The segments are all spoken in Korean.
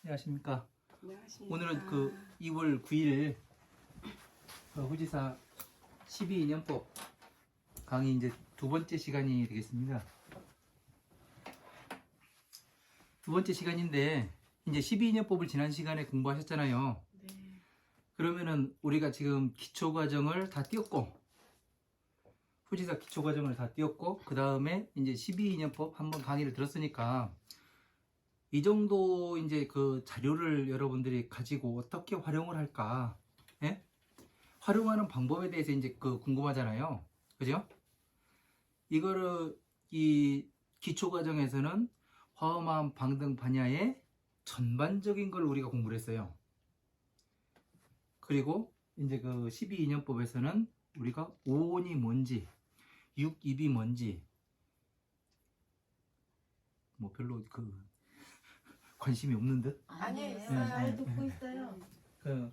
안녕하십니까. 안녕하십니까. 오늘은 그 2월 9일 후지사 12인연법 강의 이제 두 번째 시간이 되겠습니다. 두 번째 시간인데 이제 12인연법을 지난 시간에 공부하셨잖아요. 네. 그러면은 우리가 지금 기초과정을 다 띄웠고 후지사 기초과정을 다 띄웠고 그 다음에 이제 12인연법 한번 강의를 들었으니까 이 정도 이제 그 자료를 여러분들이 가지고 어떻게 활용을 할까? 예? 활용하는 방법에 대해서 이제 그 궁금하잖아요. 그죠? 이거를 이 기초 과정에서는 화엄암 방등 반야의 전반적인 걸 우리가 공부를 했어요. 그리고 이제 그 12인연법에서는 우리가 오온이 뭔지, 육입이 뭔지 뭐 별로 그 관심이 없는 듯? 아니에요. 잘 듣고 있어요.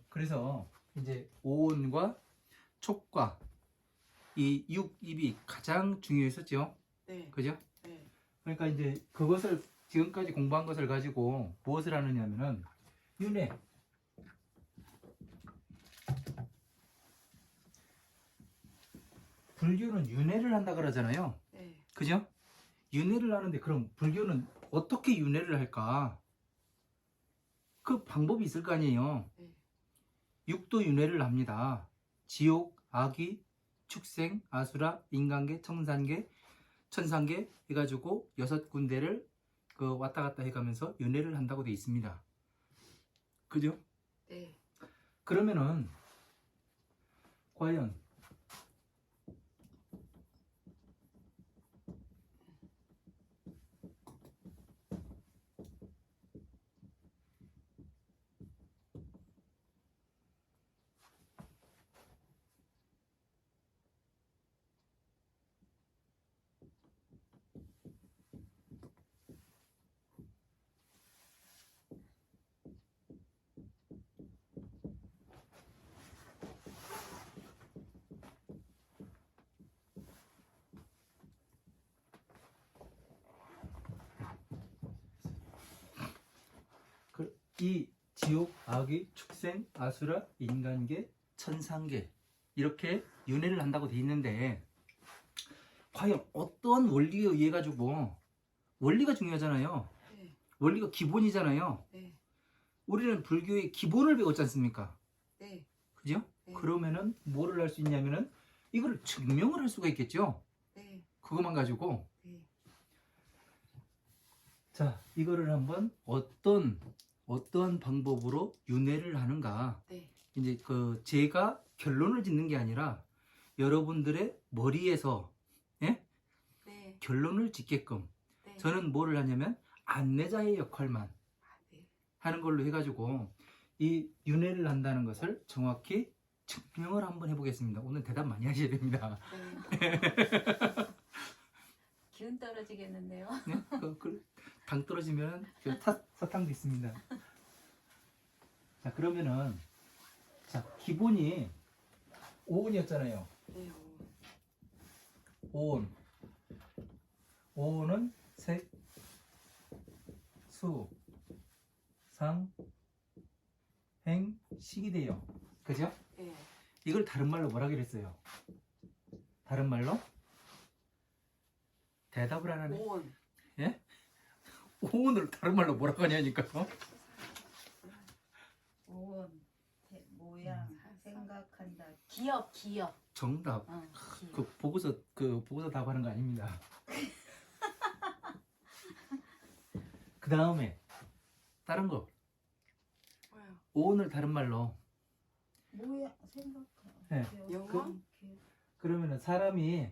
그래서 이제 오온과 촉과 이 육입이 가장 중요했었죠. 네. 그죠? 네. 그러니까 이제 그것을 지금까지 공부한 것을 가지고 무엇을 하느냐면은 윤회. 불교는 윤회를 한다 그러잖아요. 네. 그죠? 윤회를 하는데 그럼 불교는 어떻게 윤회를 할까? 그 방법이 있을 거 아니에요. 네. 육도 윤회를 합니다. 지옥, 아귀, 축생, 아수라, 인간계, 청산계, 천상계 해가지고 6군데를 그 왔다 갔다 해가면서 윤회를 한다고 되어 있습니다. 그죠? 네. 그러면은 과연 이 지옥, 아귀, 축생, 아수라, 인간계, 천상계 이렇게 윤회를 한다고 되어 있는데 과연 어떤 원리에 의해 가지고 원리가 중요하잖아요. 네. 원리가 기본이잖아요. 네. 우리는 불교의 기본을 배웠지 않습니까? 네. 그죠? 네. 그러면은 뭐를 할 수 있냐면은 이거를 증명을 할 수가 있겠죠. 네. 그것만 가지고 네. 자 이거를 한번 어떤 방법으로 윤회를 하는가 네. 이제 그 제가 결론을 짓는 게 아니라 여러분들의 머리에서 예? 네. 결론을 짓게끔 네. 저는 뭐를 하냐면 안내자의 역할만 아, 네. 하는 걸로 해가지고 이 윤회를 한다는 것을 정확히 증명을 한번 해보겠습니다. 오늘 대답 많이 하셔야 됩니다. 네. 기운 떨어지겠는데요. 네? 당 떨어지면 사탕도 있습니다. 자 그러면은 자 기본이 오온이었잖아요. 네. 오온. 오온은 색, 수, 상, 행, 식이 돼요. 그죠? 네. 이걸 다른 말로 뭐라 그랬어요? 다른 말로? 대답을 안 하네. 오온. 예? 오온을 다른 말로 뭐라고 하냐니까요. 오온, 모양, 생각한다. 기억. 정답. 기억. 그 보고서 답하는 거 아닙니다. 그 다음에 다른 거. 뭐요? 오온을 다른 말로. 모양, 생각한다. 네. 영혼? 그러면은 사람이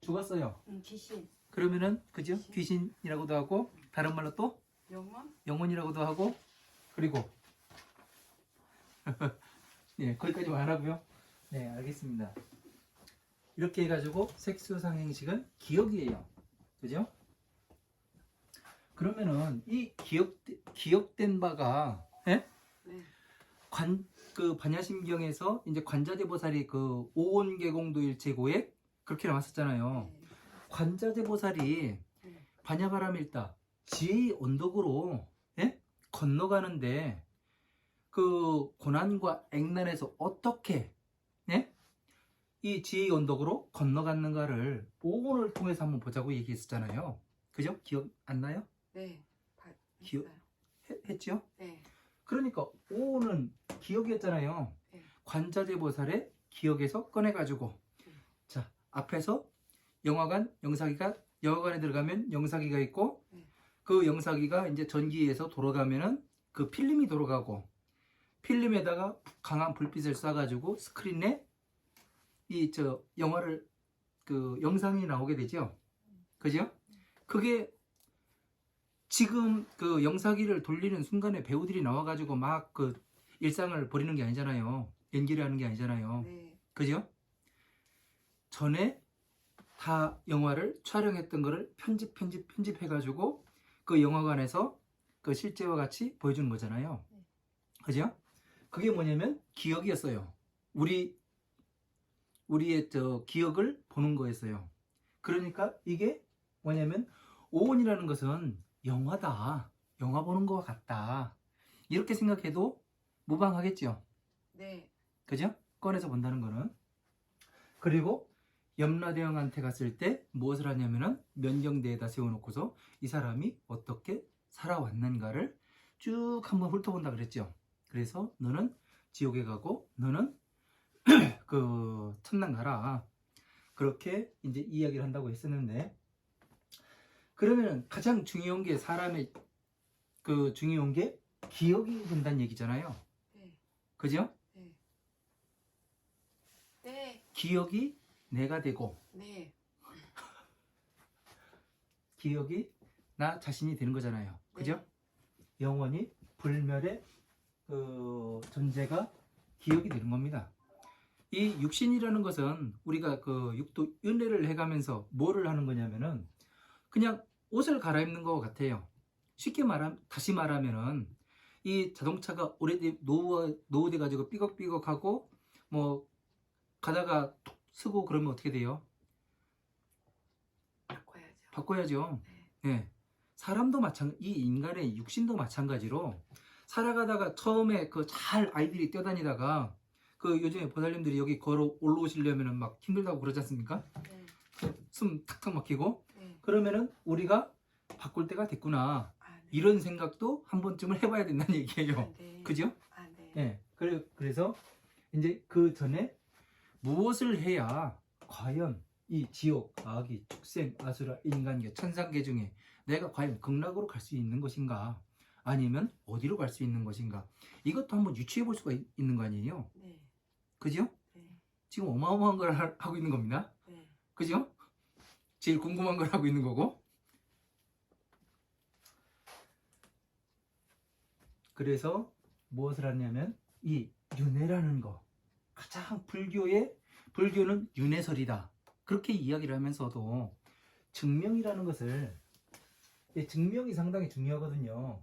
죽었어요. 귀신. 그러면은 그죠? 귀신이라고도 하고 다른 말로 또 영혼? 영혼이라고도 하고 그리고 네 거기까지만 하라고요. 네 알겠습니다. 이렇게 해가지고 색수상행식은 기억이에요. 그죠? 그러면은 이 기억된 바가 예? 네. 그 반야심경에서 이제 관자재보살이 그 오온계공도일체고에 그렇게 나왔었잖아요. 네. 관자재보살이 네. 반야바람일다 지혜의 언덕으로 예? 건너가는데 그 고난과 액난에서 어떻게 예? 이 지혜의 언덕으로 건너갔는가를 오온을 통해서 한번 보자고 얘기했었잖아요. 그죠? 기억 안 나요? 네. 기억- 했어요. 했죠? 네. 그러니까 오온은 기억이었잖아요. 네. 관자재보살의 기억에서 꺼내가지고 자 앞에서 영화관에 들어가면 영사기가 있고 네. 그 영사기가 이제 전기에서 돌아가면은 그 필름이 돌아가고 필름에다가 강한 불빛을 쏴가지고 스크린에 이 저 영화를 그 영상이 나오게 되죠. 그죠? 그게 지금 그 영사기를 돌리는 순간에 배우들이 나와가지고 막 그 일상을 벌이는 게 아니잖아요. 연기를 하는 게 아니잖아요. 네. 그죠? 전에 다 영화를 촬영했던 거를 편집해가지고 그 영화관에서 그 실제와 같이 보여주는 거잖아요. 그죠? 그게 뭐냐면 기억이었어요. 우리의 저 기억을 보는 거였어요. 그러니까 이게 뭐냐면 오온이라는 것은 영화다. 영화 보는 거와 같다. 이렇게 생각해도 무방하겠죠. 네. 그죠? 꺼내서 본다는 거는. 그리고 염라대왕한테 갔을 때 무엇을 하냐면은 면경대에다 세워놓고서 이 사람이 어떻게 살아왔는가를 쭉 한번 훑어본다 그랬죠. 그래서 너는 지옥에 가고 너는 그 천당 가라. 그렇게 이제 이야기를 한다고 했었는데 그러면 가장 중요한 게 사람의 그 중요한 게 기억이 된다는 얘기잖아요. 네. 그죠? 네. 네. 기억이 내가 되고 네. 기억이 나 자신이 되는 거잖아요. 그죠? 네. 영원히 불멸의 그 존재가 기억이 되는 겁니다. 이 육신이라는 것은 우리가 그 육도 윤회를 해가면서 뭐를 하는 거냐면은 그냥 옷을 갈아입는 것 같아요. 쉽게 다시 말하면은 이 자동차가 노후돼 가지고 삐걱삐걱하고 뭐 가다가 툭 쓰고 그러면 어떻게 돼요? 바꿔야죠. 바꿔야죠. 네. 예. 사람도 이 인간의 육신도 마찬가지로 살아가다가 처음에 그 잘 아이들이 뛰어다니다가 그 요즘에 보살님들이 여기 걸어 올라오시려면은 막 힘들다고 그러지 않습니까? 네. 숨 탁탁 막히고 네. 그러면은 우리가 바꿀 때가 됐구나 아, 네. 이런 생각도 한 번쯤은 해봐야 된다는 얘기예요. 아, 네. 그죠? 아, 네. 예. 그래서 이제 그 전에 무엇을 해야 과연 이 지옥, 아기, 축생, 아수라, 인간계, 천상계 중에 내가 과연 극락으로 갈 수 있는 것인가 아니면 어디로 갈 수 있는 것인가 이것도 한번 유추해 볼 수가 있는 거 아니에요. 네. 그죠? 네. 지금 어마어마한 걸 하고 있는 겁니다. 네. 그죠? 제일 궁금한 걸 하고 있는 거고. 그래서 무엇을 하냐면 이 윤회라는 거 가장 불교는 윤회설이다 그렇게 이야기를 하면서도 증명이라는 것을 증명이 상당히 중요하거든요.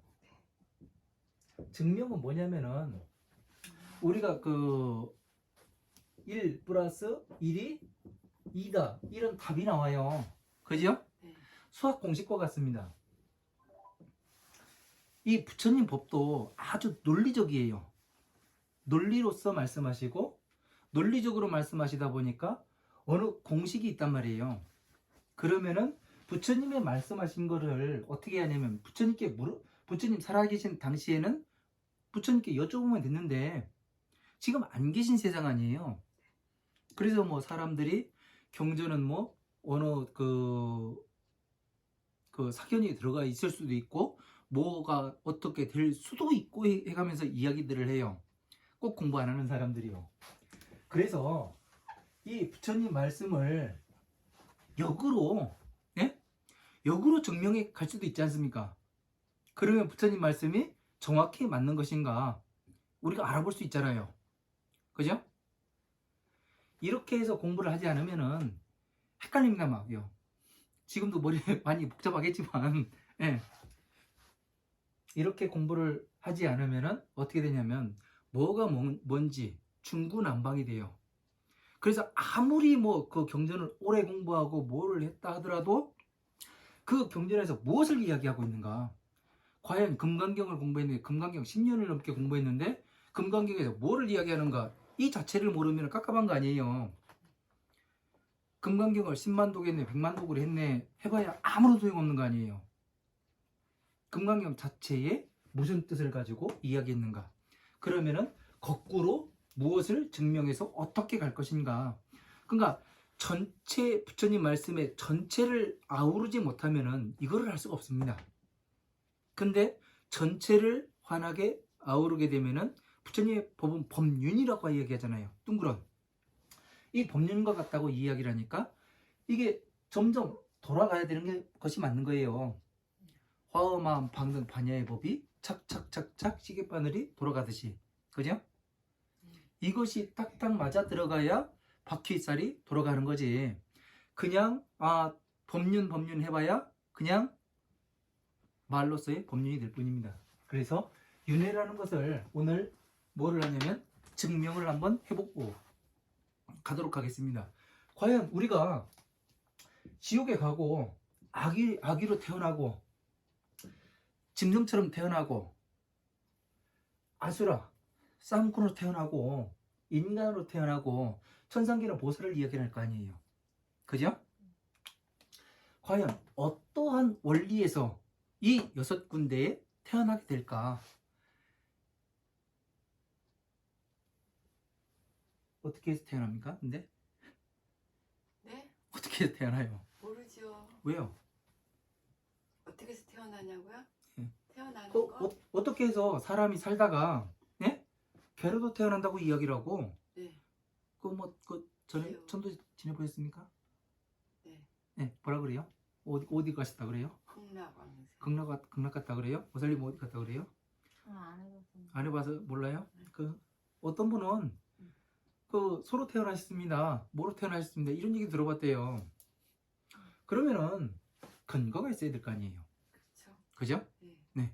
증명은 뭐냐면은 우리가 그 1 플러스 1이 2다 이런 답이 나와요. 그죠? 네. 수학 공식과 같습니다. 이 부처님 법도 아주 논리적이에요. 논리로서 말씀하시고 논리적으로 말씀하시다 보니까 어느 공식이 있단 말이에요. 그러면은 부처님의 말씀하신 거를 어떻게 하냐면 부처님 살아계신 당시에는 부처님께 여쭤보면 됐는데 지금 안 계신 세상 아니에요. 그래서 뭐 사람들이 경전은 뭐 어느 그 사견이 들어가 있을 수도 있고 뭐가 어떻게 될 수도 있고 해가면서 이야기들을 해요. 꼭 공부 안 하는 사람들이요. 그래서 이 부처님 말씀을 역으로 증명해 갈 수도 있지 않습니까? 그러면 부처님 말씀이 정확히 맞는 것인가 우리가 알아볼 수 있잖아요. 그죠? 이렇게 해서 공부를 하지 않으면은 헷갈립니다 막요. 지금도 머리 많이 복잡하겠지만 예. 이렇게 공부를 하지 않으면은 어떻게 되냐면 뭐가 뭔지 중구난방이 돼요. 그래서 아무리 뭐 그 경전을 오래 공부하고 뭐를 했다 하더라도 그 경전에서 무엇을 이야기하고 있는가? 과연 금강경을 공부했는데, 금강경 10년을 넘게 공부했는데 금강경에서 뭐를 이야기하는가? 이 자체를 모르면 깝깝한 거 아니에요. 금강경을 10만 독 했네, 100만 독을 했네 해봐야 아무런 소용없는 거 아니에요. 금강경 자체에 무슨 뜻을 가지고 이야기했는가? 그러면은 거꾸로 무엇을 증명해서 어떻게 갈 것인가? 그러니까 전체 부처님 말씀의 전체를 아우르지 못하면은 이거를 할 수가 없습니다. 근데 전체를 환하게 아우르게 되면은 부처님의 법은 법륜이라고 이야기하잖아요. 둥그런 이 법륜과 같다고 이야기를 하니까 이게 점점 돌아가야 되는 것이 맞는 거예요. 화엄하음 방등 반야의 법이 착착착착 시계바늘이 돌아가듯이, 그죠? 이것이 딱딱 맞아 들어가야 바퀴살이 돌아가는 거지. 그냥 법륜 해봐야 그냥 말로서의 법륜이 될 뿐입니다. 그래서 윤회라는 것을 오늘 뭐를 하냐면 증명을 한번 해보고 가도록 하겠습니다. 과연 우리가 지옥에 가고 아기로 태어나고 짐승처럼 태어나고 아수라 쌍꾼으로 태어나고 인간으로 태어나고 천상계는 보살을 이야기할 거 아니에요. 그죠? 과연 어떠한 원리에서 이 6군데에 태어나게 될까? 어떻게 해서 태어납니까? 근데 네? 어떻게 해서 태어나요? 모르죠. 왜요? 어떻게 해서 태어나냐고요? 예. 태어나는 거? 어떻게 해서 사람이 살다가 개로도 태어난다고 이야기를 하고 네. 전에 개로. 천도 지내보셨습니까? 네. 네, 뭐라 그래요? 어디 가셨다 그래요? 극락왕생. 극락 갔다 그래요? 보살님 어디 갔다 그래요? 안 해봤어요. 안 해봐서 몰라요? 네. 어떤 분은 소로 태어나셨습니다. 뭐로 태어나셨습니다. 이런 얘기 들어봤대요. 그러면은 근거가 있어야 될 거 아니에요. 그렇죠. 그죠? 네.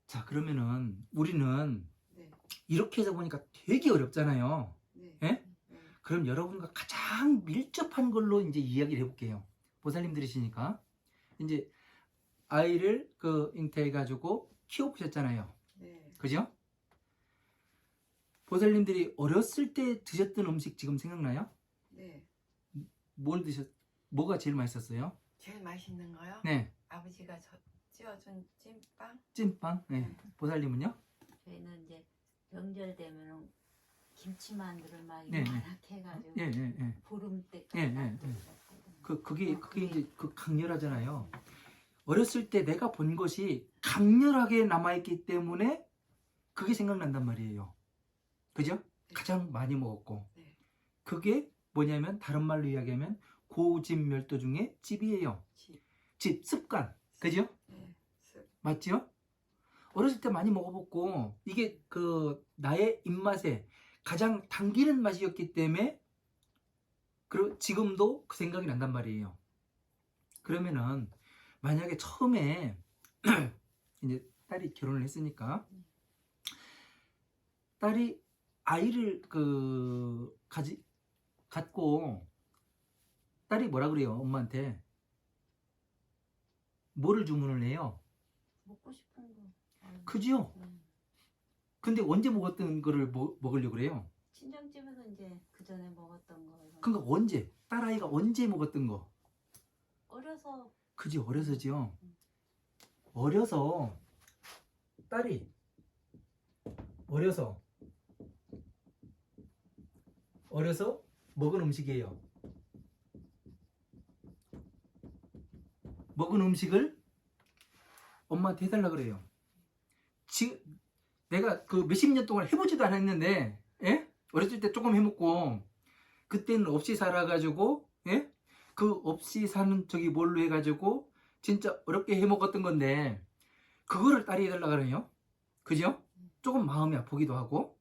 자, 그러면은 우리는 네. 이렇게 해서 보니까 되게 어렵잖아요. 네. 예? 네. 그럼 여러분과 가장 밀접한 걸로 이제 이야기를 해볼게요. 보살님 들으시니까 이제 아이를 잉태해가지고 키워보셨잖아요. 네. 그죠? 보살님들이 어렸을 때 드셨던 음식 지금 생각나요? 네. 뭐가 제일 맛있었어요? 제일 맛있는 거요? 네, 아버지가 찌워준 찐빵? 찐빵. 네. 보살님은요? 저희는 이제 명절 되면은 김치만두를 막 네, 네. 이만하게 해가지고 예, 예, 예. 보름 때까지 예, 예, 예. 만들었거든요. 그게 이제 강렬하잖아요. 어렸을 때 내가 본 것이 강렬하게 남아있기 때문에 그게 생각난단 말이에요. 그죠? 가장 많이 먹었고. 네. 그게 뭐냐면 다른 말로 이야기하면 고집멸도 중에 찝이에요. 집, 습관. 그죠? 네. 맞죠? 어렸을 때 많이 먹어봤고 이게 나의 입맛에 가장 당기는 맛이었기 때문에 지금도 그 생각이 난단 말이에요. 그러면은 만약에 처음에 이제 딸이 결혼을 했으니까 딸이 아이를 갖고 딸이 뭐라 그래요? 엄마한테 뭐를 주문을 해요? 먹고 싶은 거. 그죠? 근데 언제 먹었던 거를 먹으려고 그래요? 친정집에서 이제 그 전에 먹었던 거. 그러니까 언제? 딸아이가 언제 먹었던 거? 어려서. 그지? 어려서죠. 어려서 딸이 어려서 먹은 음식이에요. 먹은 음식을 엄마한테 해달라 그래요. 지금 내가 몇십 년 동안 해보지도 않았는데, 예? 어렸을 때 조금 해먹고 그때는 없이 살아가지고, 예? 그 없이 사는 뭘로 해가지고 진짜 어렵게 해먹었던 건데 그거를 딸이 해달라 그래요. 그죠? 조금 마음이 아프기도 하고.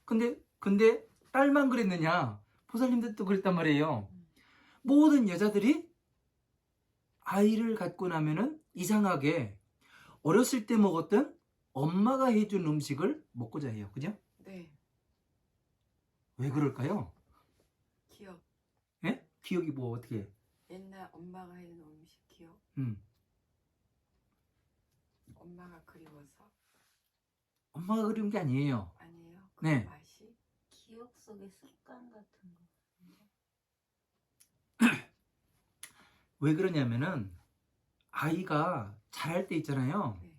근데 딸만 그랬느냐? 보살님들도 그랬단 말이에요. 모든 여자들이 아이를 갖고 나면은 이상하게 어렸을 때 먹었던 엄마가 해준 음식을 먹고자 해요. 그죠? 네. 왜 그럴까요? 기억. 예? 기억이 뭐 어떻게? 옛날 엄마가 해준 음식 기억? 엄마가 그리워서? 엄마가 그리운 게 아니에요. 아니에요? 그 네. 맛이? 기억 속의 습관 같은 거. 왜 그러냐면은 아이가 자랄 때 있잖아요. 네.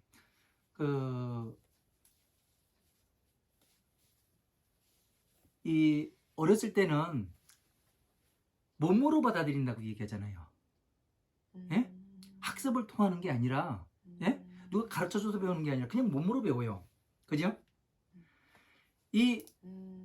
이 어렸을 때는 몸으로 받아들인다고 얘기하잖아요. 예? 학습을 통하는 게 아니라, 예? 누가 가르쳐줘서 배우는 게 아니라 그냥 몸으로 배워요. 그죠? 이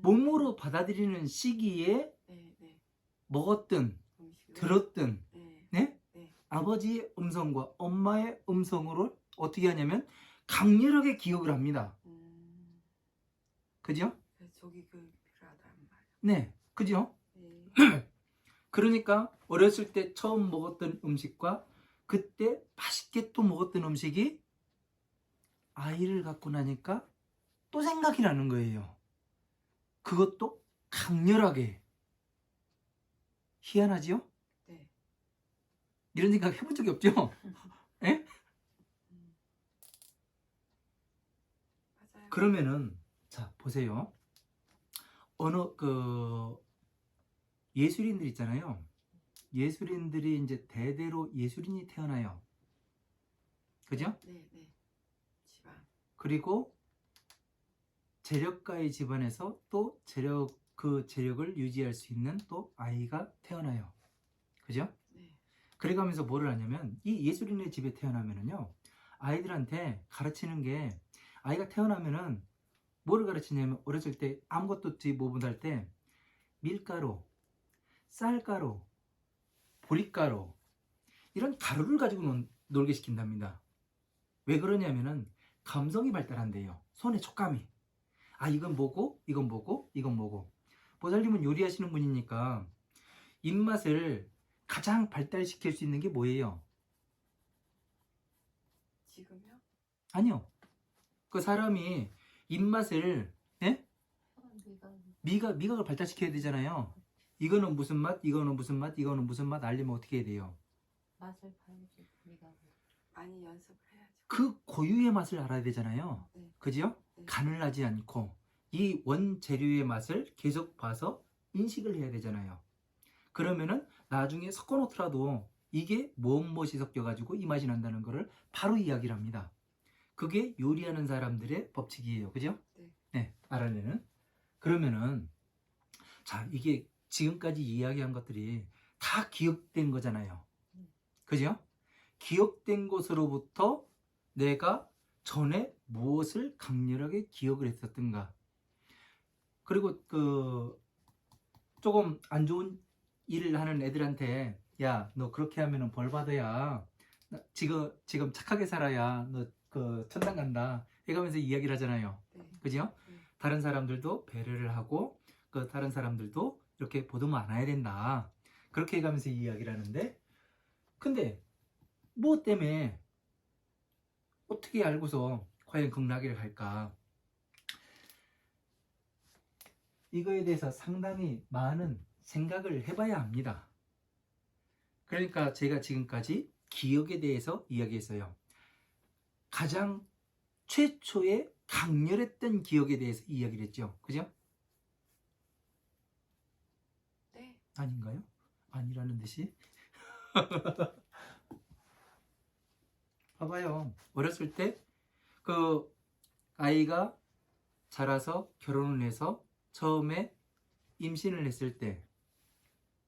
몸으로 받아들이는 시기에 네, 네. 먹었든 음식을? 들었든, 네. 네? 네. 아버지의 음성과 엄마의 음성으로 어떻게 하냐면 강렬하게 기억을 합니다. 그죠? 그래서 조기 교육이 필요하단 말이에요. 네, 그죠? 네. 그러니까 어렸을 때 처음 먹었던 음식과 그때 맛있게 또 먹었던 음식이 아이를 갖고 나니까 또 생각이 나는 거예요. 그것도 강렬하게. 희한하지요? 네. 이런 생각 해본 적이 없죠? 예? 맞아요. 그러면은 자 보세요. 예술인들 있잖아요. 예술인들이 이제 대대로 예술인이 태어나요. 그죠? 네, 네. 집안. 그리고 재력가의 집안에서 또 그 재력을 유지할 수 있는 또 아이가 태어나요. 그죠? 네. 그래가면서 뭐를 하냐면 이 예술인의 집에 태어나면은요 아이들한테 가르치는 게 아이가 태어나면은 뭐를 가르치냐면 어렸을 때 아무것도 없지 뭐 못할 때 밀가루, 쌀가루, 보리가루 이런 가루를 가지고 놀게 시킨답니다. 왜 그러냐면은 감성이 발달한대요. 손의 촉감이. 아 이건 뭐고 이건 뭐고 이건 뭐고. 보살님은 요리하시는 분이니까 입맛을 가장 발달시킬 수 있는 게 뭐예요? 지금요? 아니요. 그 사람이 입맛을 예? 미각을 발달시켜야 되잖아요. 이거는 무슨 맛, 이거는 무슨 맛, 이거는 무슨 맛 알려면 어떻게 해야 돼요? 맛을 봐야지. 미각을. 많이 연습을 해야죠. 그 고유의 맛을 알아야 되잖아요. 네. 그죠? 네. 간을 하지 않고 이 원재료의 맛을 계속 봐서 인식을 해야 되잖아요. 그러면은 나중에 섞어놓더라도 이게 무엇이 섞여가지고 이 맛이 난다는 거를 바로 이야기를 합니다. 그게 요리하는 사람들의 법칙이에요. 그죠? 네. 네, 알아내는. 그러면은 자 이게 지금까지 이야기한 것들이 다 기억된 거잖아요. 그죠? 기억된 것으로부터 내가 전에 무엇을 강렬하게 기억을 했었던가. 그리고 조금 안 좋은 일을 하는 애들한테 야, 너 그렇게 하면은 벌 받아야 지금 착하게 살아야 너 천당 간다. 이러면서 이야기를 하잖아요. 네. 그죠? 네. 다른 사람들도 배려를 하고 다른 사람들도 이렇게 보듬어 안아야 된다. 그렇게 해가면서 이야기를 하는데 근데 뭐 때문에 어떻게 알고서 과연 극락을 할까? 이거에 대해서 상당히 많은 생각을 해봐야 합니다. 그러니까 제가 지금까지 기억에 대해서 이야기했어요. 가장 최초의 강렬했던 기억에 대해서 이야기를 했죠. 그죠? 네. 아닌가요? 아니라는 듯이? 봐봐요. 어렸을 때 그 아이가 자라서 결혼을 해서 처음에 임신을 했을 때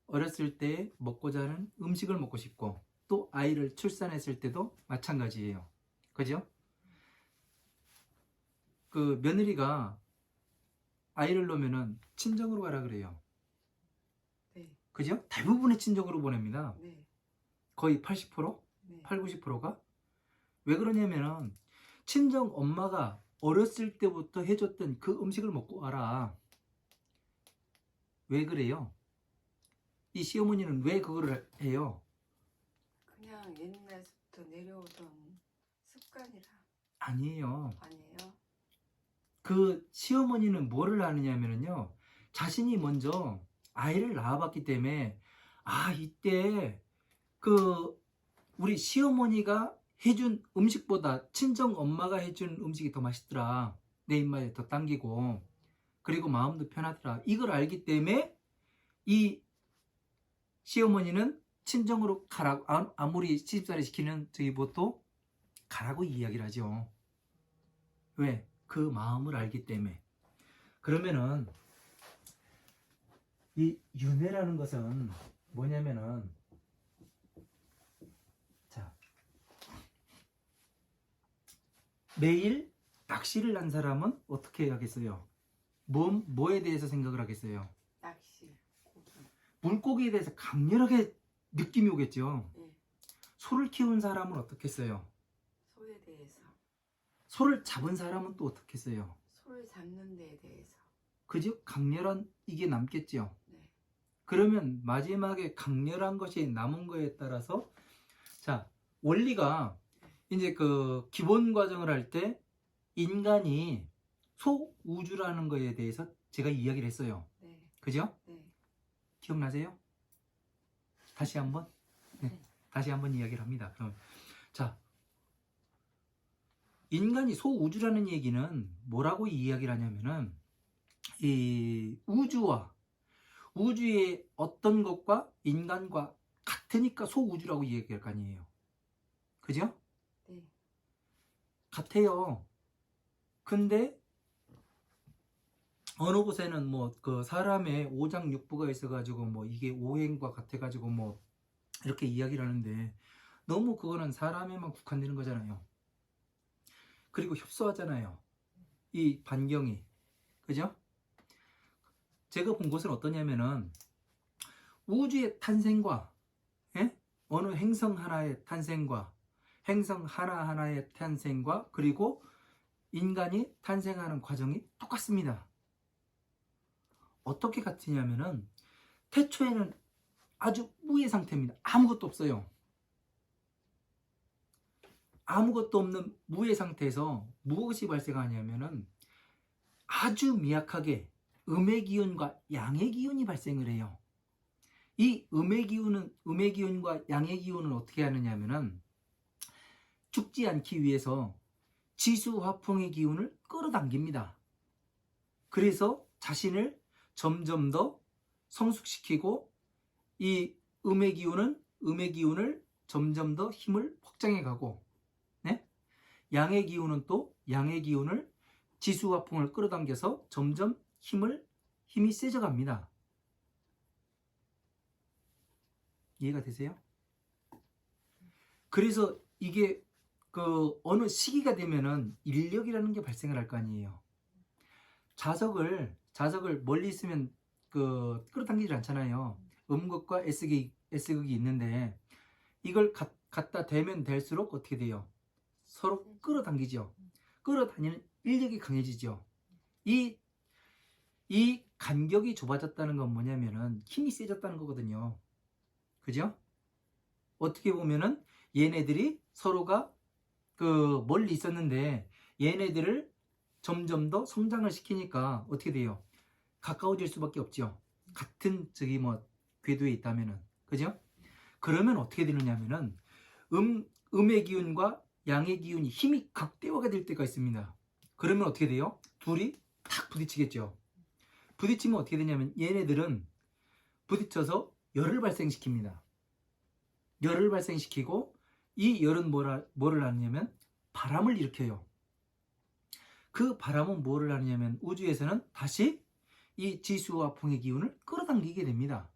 어렸을 때 먹고자 하는 음식을 먹고 싶고 또 아이를 출산했을 때도 마찬가지예요. 그죠? 그 며느리가 아이를 놓으면은 친정으로 가라 그래요. 네. 그죠? 대부분의 친정으로 보냅니다. 네. 거의 80%? 네. 8, 90%가? 왜 그러냐면은 친정 엄마가 어렸을 때부터 해줬던 그 음식을 먹고 와라. 왜 그래요? 이 시어머니는 왜 그거를 해요? 그냥 옛날부터 내려오던 습관이라. 아니에요. 아니에요? 그 시어머니는 뭐를 하느냐면요. 자신이 먼저 아이를 낳아봤기 때문에 아 이때 그 우리 시어머니가 해준 음식보다 친정 엄마가 해준 음식이 더 맛있더라. 내 입맛에 더 당기고 그리고 마음도 편하더라. 이걸 알기 때문에 이 시어머니는 친정으로 가라고 아무리 시집살이 시키는 저희 보도 가라고 이야기를 하죠. 왜? 그 마음을 알기 때문에. 그러면은 이 윤회라는 것은 뭐냐면은 자 매일 낚시를 한 사람은 어떻게 하겠어요? 뭐에 대해서 생각을 하겠어요? 낚시, 고기. 물고기에 대해서 강렬하게 느낌이 오겠죠. 예. 소를 키운 사람은 어떻겠어요? 소에 대해서. 소를 잡은 사람은 또 어떻겠어요? 소를 잡는 데에 대해서. 그죠? 강렬한 이게 남겠죠. 네. 그러면 마지막에 강렬한 것이 남은 거에 따라서 자 원리가 이제 그 기본 과정을 할 때 인간이 소우주라는 거에 대해서 제가 이야기를 했어요. 네. 그죠? 네. 기억나세요? 다시 한번 다시 한번 이야기를 합니다. 그럼 자 인간이 소우주라는 얘기는 뭐라고 이야기를 하냐면은 이 우주와 우주의 어떤 것과 인간과 같으니까 소우주라고 이야기할 거 아니에요. 그죠? 네. 같아요. 근데 어느 곳에는 뭐 그 사람의 오장육부가 있어가지고 뭐 이게 오행과 같아가지고 뭐 이렇게 이야기를 하는데 너무 그거는 사람에만 국한되는 거잖아요. 그리고 협소하잖아요. 이 반경이. 그죠? 제가 본 것은 어떠냐면은 우주의 탄생과 어느 행성 하나의 탄생과 행성 하나하나의 탄생과 그리고 인간이 탄생하는 과정이 똑같습니다. 어떻게 같으냐면은 태초에는 아주 무의 상태입니다. 아무것도 없어요. 아무것도 없는 무의 상태에서 무엇이 발생하냐면은 아주 미약하게 음의 기운과 양의 기운이 발생을 해요. 이 음의 기운과 양의 기운은 어떻게 하느냐면은 죽지 않기 위해서 지수화풍의 기운을 끌어당깁니다. 그래서 자신을 점점 더 성숙시키고 이 음의 기운을 점점 더 힘을 확장해 가고 양의 기운은 또 양의 기운을 지수화풍을 끌어당겨서 점점 힘이 세져 갑니다. 이해가 되세요? 그래서 이게 그 어느 시기가 되면은 인력이라는 게 발생을 할 거 아니에요. 자석을 멀리 있으면 그 끌어당기질 않잖아요. 음극과 S극이 있는데 이걸 갖다 대면 될수록 어떻게 돼요? 서로 끌어당기죠. 끌어다니는 인력이 강해지죠. 이 간격이 좁아졌다는 건 뭐냐면은 힘이 세졌다는 거거든요. 그죠? 어떻게 보면은 얘네들이 서로가 그 멀리 있었는데 얘네들을 점점 더 성장을 시키니까 어떻게 돼요? 가까워질 수밖에 없죠. 같은 저기 뭐 궤도에 있다면은. 그죠? 그러면 어떻게 되느냐면은 음의 기운과 양의 기운이 힘이 극대화가 될 때가 있습니다. 그러면 어떻게 돼요? 둘이 탁 부딪히겠죠. 부딪히면 어떻게 되냐면 얘네들은 부딪혀서 열을 발생시킵니다. 열을 발생시키고 이 열은 뭐를 하느냐면 바람을 일으켜요. 그 바람은 뭐를 하느냐면 우주에서는 다시 이 지수화풍의 기운을 끌어당기게 됩니다.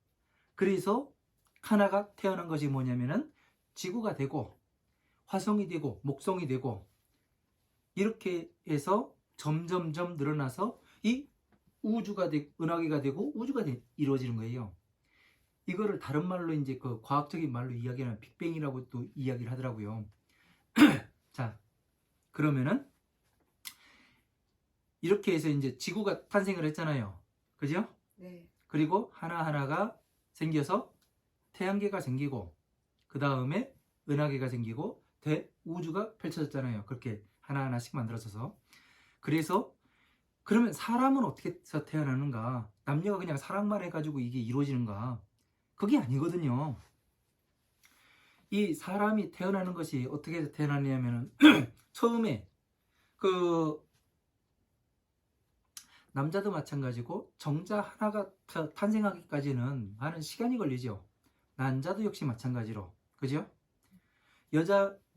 그래서 하나가 태어난 것이 뭐냐면은 지구가 되고 화성이 되고 목성이 되고 이렇게 해서 점점점 늘어나서 이 우주가 은하계가 되고 우주가 이루어지는 거예요. 이거를 다른 말로 이제 그 과학적인 말로 이야기하는 빅뱅이라고 또 이야기를 하더라고요. 자, 그러면은 이렇게 해서 이제 지구가 탄생을 했잖아요. 그죠? 네. 그리고 하나하나가 생겨서 태양계가 생기고 그 다음에 은하계가 생기고 대우주가 펼쳐졌잖아요. 그렇게 하나하나씩 만들어져서. 그래서 그러면 사람은 어떻게 해서 태어나는가? 남녀가 그냥 사랑만 해가지고 이게 이루어지는가? 그게 아니거든요. 이 사람이 태어나는 것이 어떻게 해서 태어나냐면은 처음에 그 남자도 마찬가지고 정자 하나가 탄생하기까지는 많은 시간이 걸리죠. 난자도 역시 마찬가지로. 그죠?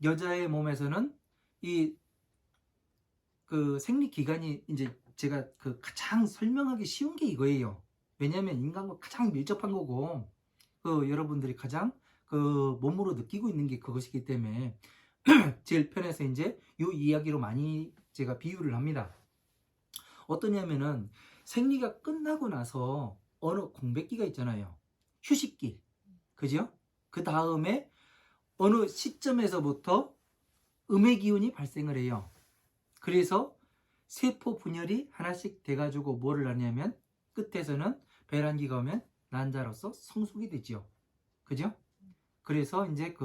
여자의 몸에서는 이 그 생리 기간이 이제 제가 그 가장 설명하기 쉬운 게 이거예요. 왜냐하면 인간과 가장 밀접한 거고 그 여러분들이 가장 그 몸으로 느끼고 있는 게 그것이기 때문에 제일 편해서 이제 이 이야기로 많이 제가 비유를 합니다. 어떠냐면은 생리가 끝나고 나서 어느 공백기가 있잖아요. 휴식기. 그죠? 그 다음에 어느 시점에서부터 음의 기운이 발생을 해요. 그래서 세포 분열이 하나씩 돼가지고 뭐를 하냐면 끝에서는 배란기가 오면 난자로서 성숙이 되지요. 그죠? 그래서 이제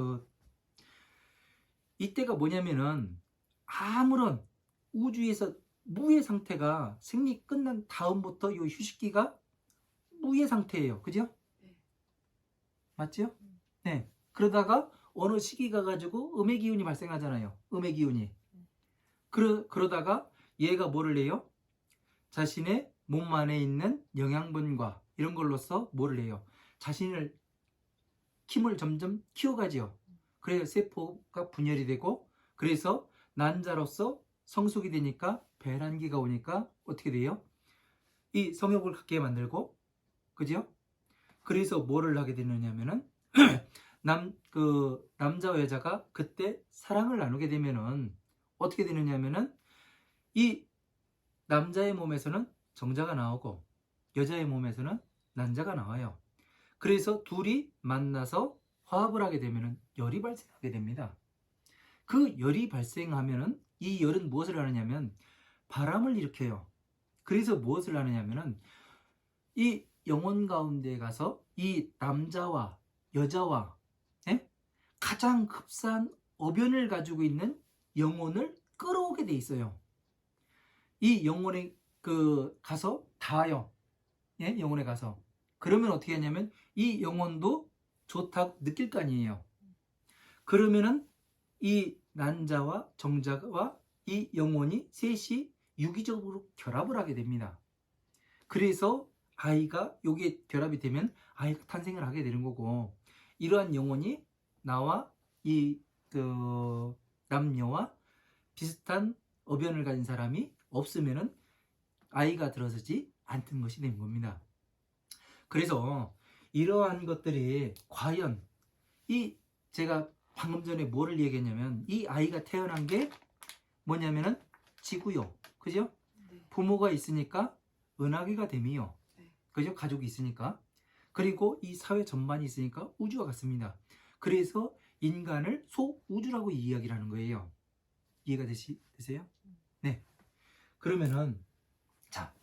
이때가 뭐냐면은 아무런 우주에서 무의 상태가 생리 끝난 다음부터 이 휴식기가 무의 상태예요. 그죠? 네. 맞죠? 네. 그러다가 어느 시기가 가지고 음의 기운이 발생하잖아요. 음의 기운이. 그러다가 얘가 뭐를 해요? 자신의 몸 안에 있는 영양분과 이런 걸로써 뭐를 해요? 자신을 힘을 점점 키워가지요. 그래서 세포가 분열이 되고 그래서 난자로서 성숙이 되니까 배란기가 오니까 어떻게 돼요? 이 성욕을 갖게 만들고 그죠? 그래서 뭐를 하게 되느냐면은 남자와 여자가 그때 사랑을 나누게 되면은 어떻게 되느냐면은 이 남자의 몸에서는 정자가 나오고 여자의 몸에서는 난자가 나와요. 그래서 둘이 만나서 화합을 하게 되면은 열이 발생하게 됩니다. 그 열이 발생하면은 이 열은 무엇을 하느냐면 바람을 일으켜요. 그래서 무엇을 하느냐면은 이 영혼 가운데 가서 이 남자와 여자와 가장 흡사한 어변을 가지고 있는 영혼을 끌어오게 돼 있어요. 이 영혼에 가서 닿아요. 영혼에 가서. 그러면 어떻게 하냐면 이 영혼도 좋다고 느낄 거 아니에요. 그러면은 이 난자와 정자와 이 영혼이 셋이 유기적으로 결합을 하게 됩니다. 그래서 아이가 여기에 결합이 되면 아이가 탄생을 하게 되는 거고 이러한 영혼이 나와 이 남녀와 비슷한 어변을 가진 사람이 없으면은 아이가 들어서지 않던 것이 된 겁니다. 그래서 이러한 것들이 과연 제가 방금 전에 뭐를 얘기했냐면 이 아이가 태어난 게 뭐냐면은 지구요. 그죠? 네. 부모가 있으니까 은하계가 됨이요. 네. 그죠? 가족이 있으니까. 그리고 이 사회 전반이 있으니까 우주와 같습니다. 그래서 인간을 소우주라고 이야기를 하는 거예요. 이해가 되세요? 네. 그러면은 자,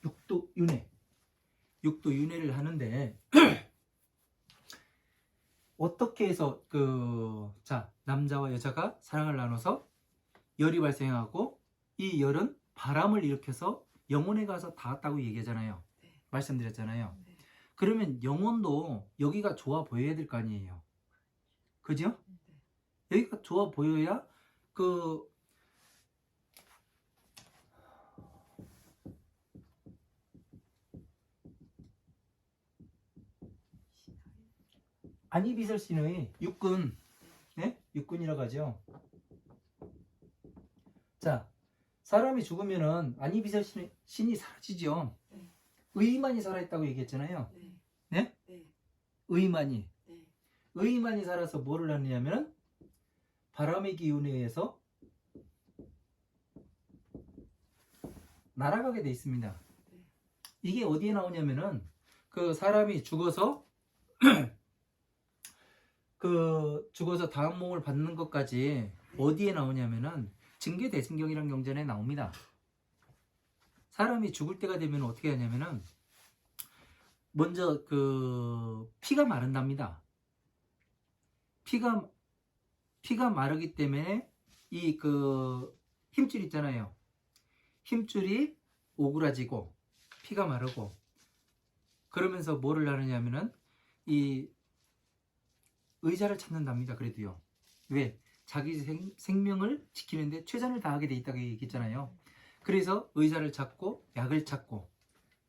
육도윤회를 하는데 어떻게 해서 남자와 여자가 사랑을 나눠서 열이 발생하고 이 열은 바람을 일으켜서 영혼에 가서 닿았다고 얘기하잖아요. 네. 말씀드렸잖아요. 네. 그러면 영혼도 여기가 좋아 보여야 될 거 아니에요. 그죠? 네. 여기가 좋아 보여야 아니비설신의 육군, 육군이라고 하죠. 자, 사람이 죽으면은 아니비설신이 사라지죠. 네. 의만이 살아있다고 얘기했잖아요. 네. 네? 네. 의만이. 네. 의만이 살아서 뭐를 하느냐면 바람의 기운에 의해서 날아가게 돼 있습니다. 이게 어디에 나오냐면은 사람이 죽어서 죽어서 다음 몸을 받는 것까지 어디에 나오냐면은 증계대승경이라는 경전에 나옵니다. 사람이 죽을 때가 되면 어떻게 하냐면은 먼저 피가 마른답니다. 피가 마르기 때문에 이 힘줄 있잖아요. 힘줄이 오그라지고 피가 마르고 그러면서 뭐를 하느냐면은 이 의자를 찾는답니다. 그래도요. 왜? 자기 생명을 지키는데 최선을 다하게 돼 있다고 얘기했잖아요. 그래서 의사를 찾고 약을 찾고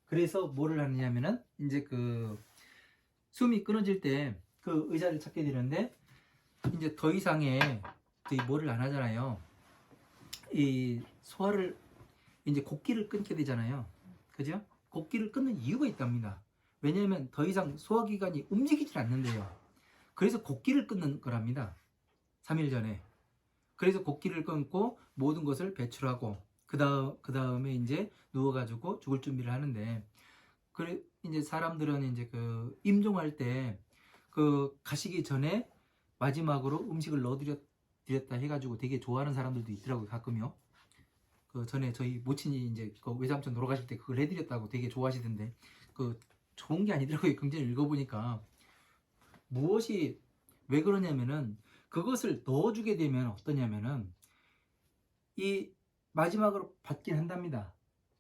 그래서 뭐를 하느냐면은 이제 그 숨이 끊어질 때 그 의사를 찾게 되는데 이제 더 이상의 뭐를 안 하잖아요. 이 소화를 이제 곡기를 끊게 되잖아요. 그죠? 곡기를 끊는 이유가 있답니다. 왜냐하면 더 이상 소화기관이 움직이질 않는데요. 그래서 곡기를 끊는 거랍니다. 3일 전에. 그래서 곡기를 끊고 모든 것을 배출하고 그 다음에 이제 누워가지고 죽을 준비를 하는데 그래 이제 사람들은 이제 그 임종할 때 그 가시기 전에 마지막으로 음식을 넣어드렸다 해가지고 되게 좋아하는 사람들도 있더라고요. 가끔요. 그 전에 저희 모친이 이제 그 외삼촌 돌아가실 때 그걸 해드렸다고 되게 좋아하시던데 그 좋은 게 아니더라고요. 굉장히 읽어보니까 무엇이 왜 그러냐면은 그것을 넣어주게 되면 어떠냐면은 이 마지막으로 받긴 한답니다.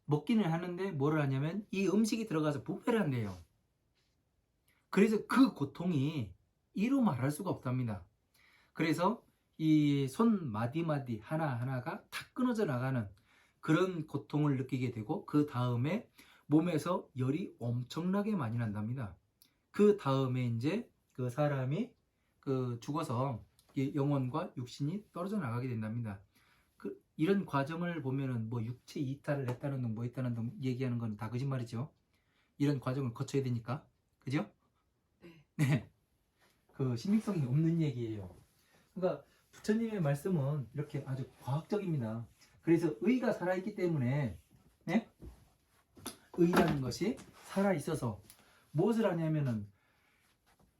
먹기는 하는데 뭐를 하냐면 이 음식이 들어가서 부패를 한대요. 그래서 그 고통이 이루 말할 수가 없답니다. 그래서 이 손 마디마디 하나하나가 다 끊어져 나가는 그런 고통을 느끼게 되고 그 다음에 몸에서 열이 엄청나게 많이 난답니다. 그 다음에 이제 그 사람이 그 죽어서 영혼과 육신이 떨어져 나가게 된답니다. 이런 과정을 보면은 뭐 육체 이탈을 했다는 둥 뭐 했다는 둥 얘기하는 건 다 거짓말이죠. 이런 과정을 거쳐야 되니까. 그죠? 네. 네. 그 신빙성이 없는 얘기예요. 그러니까 부처님의 말씀은 이렇게 아주 과학적입니다. 그래서 의가 살아있기 때문에 네? 의라는 것이 살아있어서 무엇을 하냐면은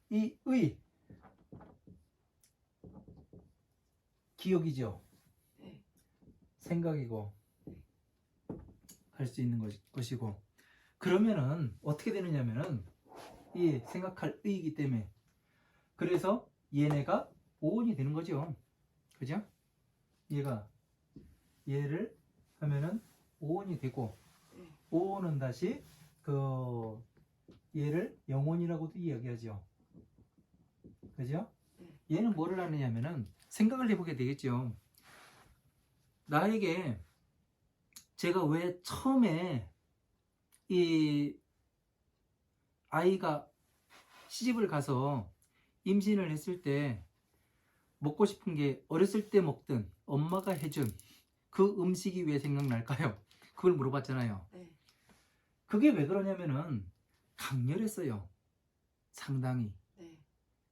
이 의 기억이죠. 네. 생각이고 할 수 있는 것이고 그러면은 어떻게 되느냐면은 이 생각할 의이기 때문에 그래서 얘네가 오온이 되는 거죠. 그죠? 얘를 하면은 오온이 되고 네. 오온은 다시 그 얘를 영혼이라고도 이야기하죠. 그죠? 네. 얘는 뭐를 하느냐면은 생각을 해보게 되겠죠. 나에게 제가 왜 처음에 이 아이가 시집을 가서 임신을 했을 때 먹고 싶은 게 어렸을 때 먹던 엄마가 해준 그 음식이 왜 생각날까요? 그걸 물어봤잖아요. 네. 그게 왜 그러냐면은 강렬했어요. 상당히. 네.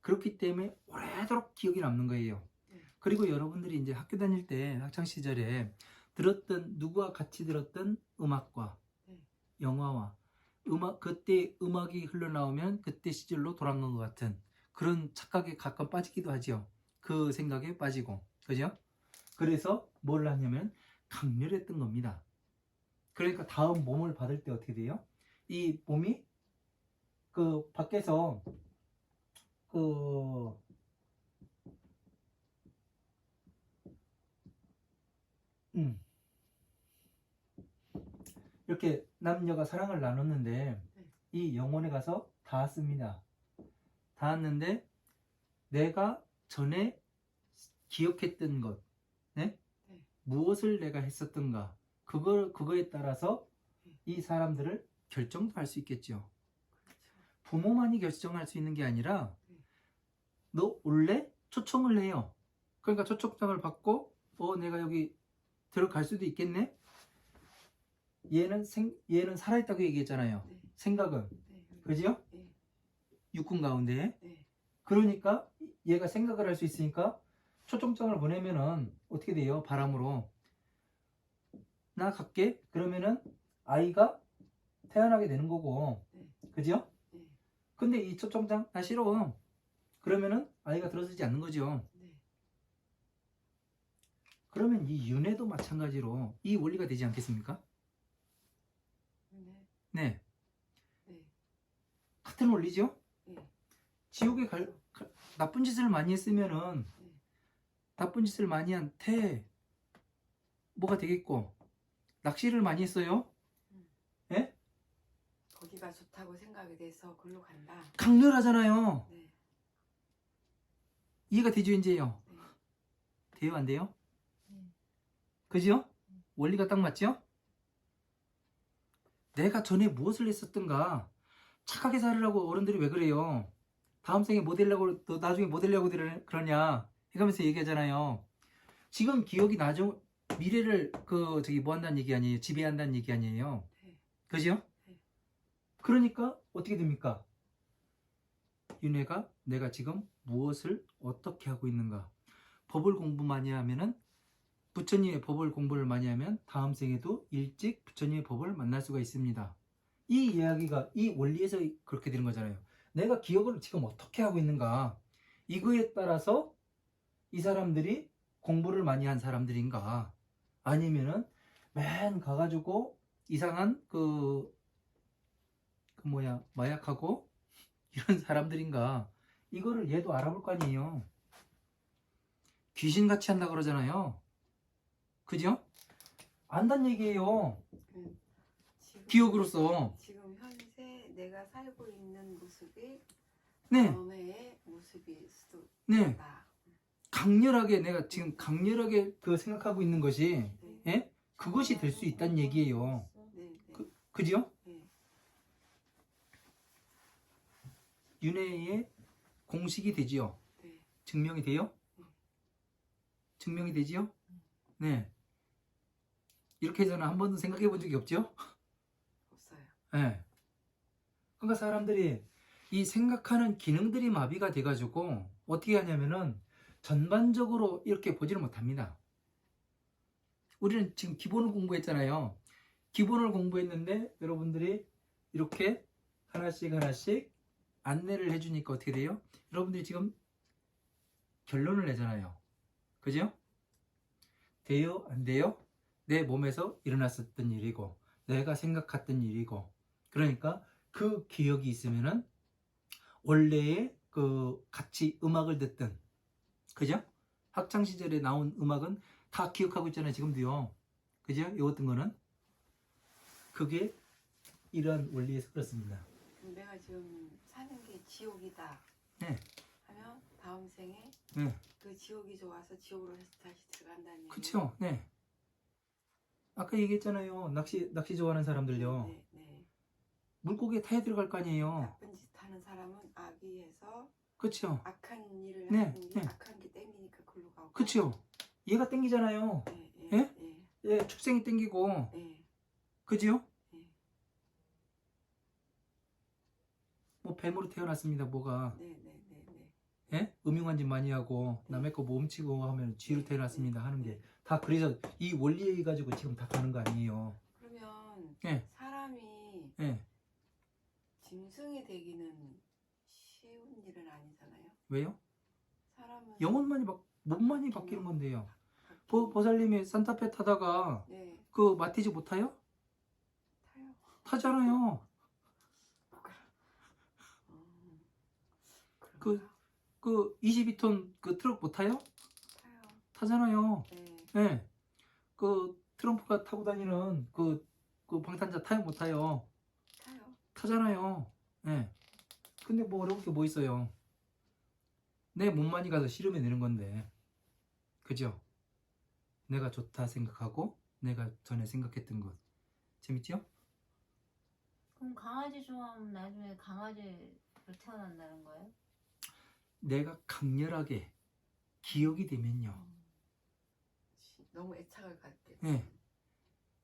그렇기 때문에 오래도록 기억이 남는 거예요. 네. 그리고 여러분들이 이제 학교 다닐 때 학창 시절에 누구와 같이 들었던 음악과 네. 영화와 그때 음악이 흘러나오면 그때 시절로 돌아간 것 같은 그런 착각에 가끔 빠지기도 하죠. 그 생각에 빠지고. 그죠? 그래서 뭘 하냐면 강렬했던 겁니다. 그러니까 다음 몸을 받을 때 어떻게 돼요? 이 몸이 그 밖에서 그 이렇게 남녀가 사랑을 나눴는데 이 영혼에 가서 닿았습니다. 닿았는데 내가 전에 기억했던 것, 네? 네. 무엇을 내가 했었던가 그거에 따라서 이 사람들을 결정도 할 수 있겠죠. 그렇죠. 부모만이 결정할 수 있는 게 아니라 네. 너 올래? 초청을 해요. 그러니까 초청장을 받고 내가 여기 들어갈 수도 있겠네? 얘는 살아있다고 얘기했잖아요. 네. 생각은. 네. 그죠? 네. 육군 가운데. 네. 그러니까 얘가 생각을 할 수 있으니까 초청장을 보내면은 어떻게 돼요? 바람으로. 나 갈게. 그러면은 아이가 태어나게 되는 거고. 네. 그죠? 네. 근데 이 초청장 나 싫어. 그러면은 아이가 들어서지 않는 거죠. 네. 그러면 이 윤회도 마찬가지로 이 원리가 되지 않겠습니까? 네. 네. 네. 같은 원리죠? 네. 지옥에 나쁜 짓을 많이 했으면은 네. 나쁜 짓을 많이 한 뭐가 되겠고 낚시를 많이 했어요? 예? 거기가 좋다고 생각이 돼서 글로 간다. 강렬하잖아요. 네. 이해가 되죠 이제요? 네. 돼요, 안 돼요? 네. 그죠? 원리가 딱 맞죠? 내가 전에 무엇을 했었던가 착하게 살으라고 어른들이 왜 그래요? 다음 생에 뭐 되려고 너 나중에 뭐 되려고 그러냐 이러면서 얘기하잖아요. 지금 기억이 나중 미래를 뭐 한다는 얘기 아니에요? 지배한다는 얘기 아니에요? 네. 그죠? 네. 그러니까 어떻게 됩니까? 윤회가 내가 지금 무엇을 어떻게 하고 있는가? 법을 공부 많이 하면은 부처님의 법을 공부를 많이 하면 다음 생에도 일찍 부처님의 법을 만날 수가 있습니다. 이 이야기가 이 원리에서 그렇게 되는 거잖아요. 내가 기억을 지금 어떻게 하고 있는가? 이거에 따라서 이 사람들이 공부를 많이 한 사람들인가? 아니면은 맨 가가지고 이상한 마약하고 이런 사람들인가? 이거를 얘도 알아볼 거 아니에요. 귀신같이 한다 그러잖아요. 그죠? 안단 얘기예요. 기억으로서. 지금 현재 내가 살고 있는 모습이 네, 너의 모습일 수도 네. 있다. 강렬하게 내가 지금 강렬하게 생각하고 있는 것이 네. 예? 그것이 될 수 있다는 얘기예요. 네. 네. 그죠? 네. 윤회의 공식이 되지요. 네. 증명이 돼요? 증명이 되지요? 네. 이렇게 해서는 한 번도 생각해 본 적이 없죠? 없어요. 네. 그러니까 사람들이 이 생각하는 기능들이 마비가 돼가지고 어떻게 하냐면은 전반적으로 이렇게 보지를 못합니다. 우리는 지금 기본을 공부했잖아요. 기본을 공부했는데 여러분들이 이렇게 하나씩 하나씩 안내를 해주니까 어떻게 돼요? 여러분들이 지금 결론을 내잖아요. 그죠? 돼요? 안 돼요? 내 몸에서 일어났었던 일이고 내가 생각했던 일이고 그러니까 그 기억이 있으면은 원래의 같이 음악을 듣던 그죠? 학창시절에 나온 음악은 다 기억하고 있잖아요. 지금도요. 그죠? 이 어떤 거는 그게 이러한 원리에서 그렇습니다. 내가 지금 사는 게 지옥이다. 네. 하면 다음 생에 네. 그 지옥이 좋아서 지옥으로 다시 들어간다는 얘기예요. 그쵸? 네. 아까 얘기했잖아요. 낚시 좋아하는 사람들요. 네, 네. 물고기에 타야 들어갈 거 아니에요. 나쁜 짓 하는 사람은 악의해서 그쵸? 악한 일을 네, 하는 게 네. 악한 게 땡기니까 글로 가고. 그쵸? 얘가 땡기잖아요. 네, 네, 예? 네, 예, 축생이 땡기고. 네, 그지요? 네, 뭐 뱀으로 태어났습니다. 뭐가. 네, 네, 네, 네. 예? 음흉한 짓 많이 하고 남의 거 몸치고 하면 쥐로 태어났습니다. 하는 게. 다 그래서 이 원리 가지고 지금 다 가는 거 아니에요. 그러면 예. 사람이 예. 짐승이 되기는 쉬운 일은 아니잖아요. 왜요? 사람은 몸만이 바뀌는 건데요. 바뀌- 보살님이 산타페 타다가 네, 마티즈 못 타요? 타요. 타잖아요. 그런가? 22톤 트럭 못 타요? 타요. 타잖아요. 네, 예. 트럼프가 타고 다니는 방탄자 타요? 못 타요? 타요. 타잖아요. 예. 근데 뭐 어려울 게 뭐 있어요? 내 몸만이 가서 실험해내는 건데. 그죠? 내가 좋다 생각하고 내가 전에 생각했던 것. 재밌죠? 그럼 강아지 좋아하면 나중에 강아지로 태어난다는 거예요? 내가 강렬하게 기억이 되면요. 너무 애착을 갖게. 예.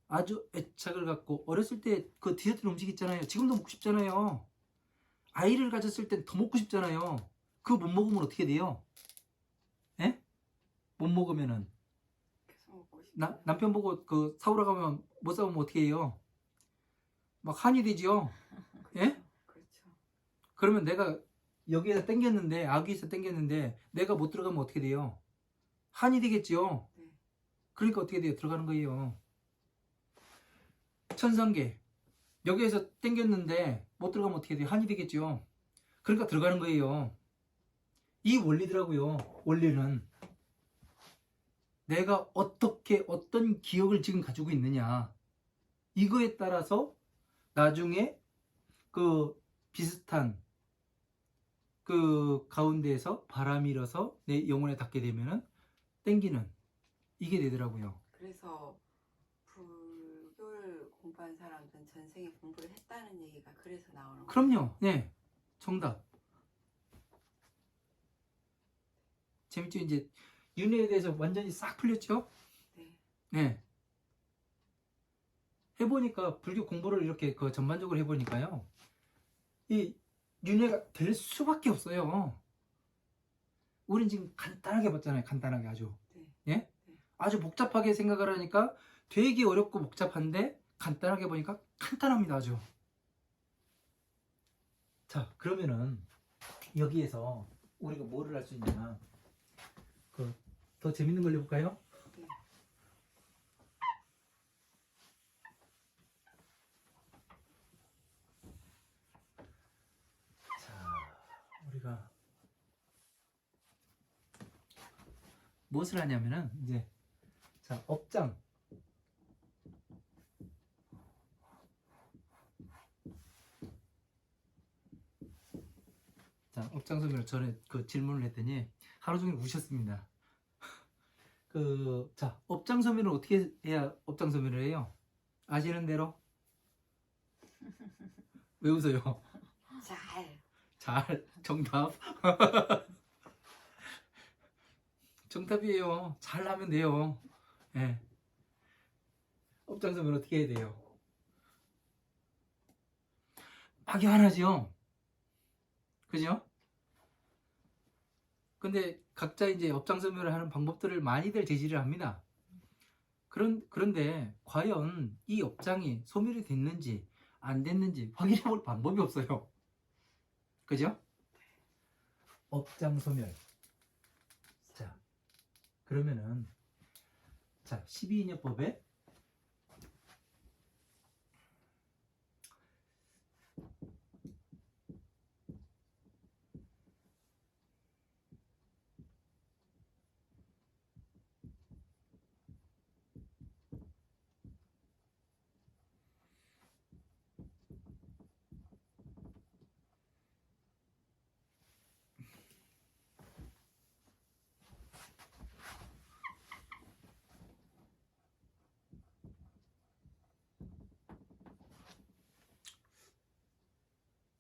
아주 애착을 갖고 어렸을 때 그 디저트 음식 있잖아요. 지금도 먹고 싶잖아요. 아이를 가졌을 땐 더 먹고 싶잖아요. 그거 못 먹으면 어떻게 돼요? 예? 못 먹으면은 계속 먹고 싶어요. 남편 보고 사오라 가면 못 사오면 어떻게 해요? 막 한이 되지요. 예? 그렇죠. 그러면 내가 여기에서 땡겼는데 아기에서 땡겼는데 내가 못 들어가면 어떻게 돼요? 한이 되겠지요. 네. 그러니까 어떻게 돼요? 들어가는 거예요. 천상계 여기에서 땡겼는데 못 들어가면 어떻게 돼요? 한이 되겠죠. 그러니까 들어가는 거예요. 이 원리더라고요. 원리는 내가 어떤 기억을 지금 가지고 있느냐 이거에 따라서 나중에 비슷한 가운데에서 바람이 일어서 내 영혼에 닿게 되면은 땡기는 이게 되더라고요. 그래서 불교를 공부한 사람들은 전생에 공부를 했다는 얘기가 그래서 나오는 거예요. 그럼요. 네. 정답. 재밌죠? 이제 윤회에 대해서 완전히 싹 풀렸죠? 네. 네. 해보니까 불교 공부를 이렇게 그 전반적으로 해보니까요. 이 윤회가 될 수밖에 없어요. 우린 지금 간단하게 봤잖아요. 간단하게 아주. 네. 예? 네. 아주 복잡하게 생각을 하니까 되게 어렵고 복잡한데 간단하게 보니까 간단합니다. 아주. 자, 그러면은 여기에서 우리가 뭐를 할 수 있냐? 더 재밌는 걸 해볼까요? 네. 자, 우리가 무엇을 하냐면은 이제 자, 업장. 자, 업장 소멸을 전에 그 질문을 했더니 하루 종일 우셨습니다. 자, 업장 소멸을 어떻게 해야 업장 소멸을 해요? 아시는 대로? 왜 웃어요? 잘, 정답. 정답이에요. 잘 하면 돼요. 예. 업장 소멸 어떻게 해야 돼요? 막연하죠? 그죠? 근데 각자 이제 업장 소멸을 하는 방법들을 많이들 제시를 합니다. 그런데 과연 이 업장이 소멸이 됐는지 안 됐는지 확인해 볼 방법이 없어요. 그죠? 업장 소멸. 자, 그러면은 자, 12인여법에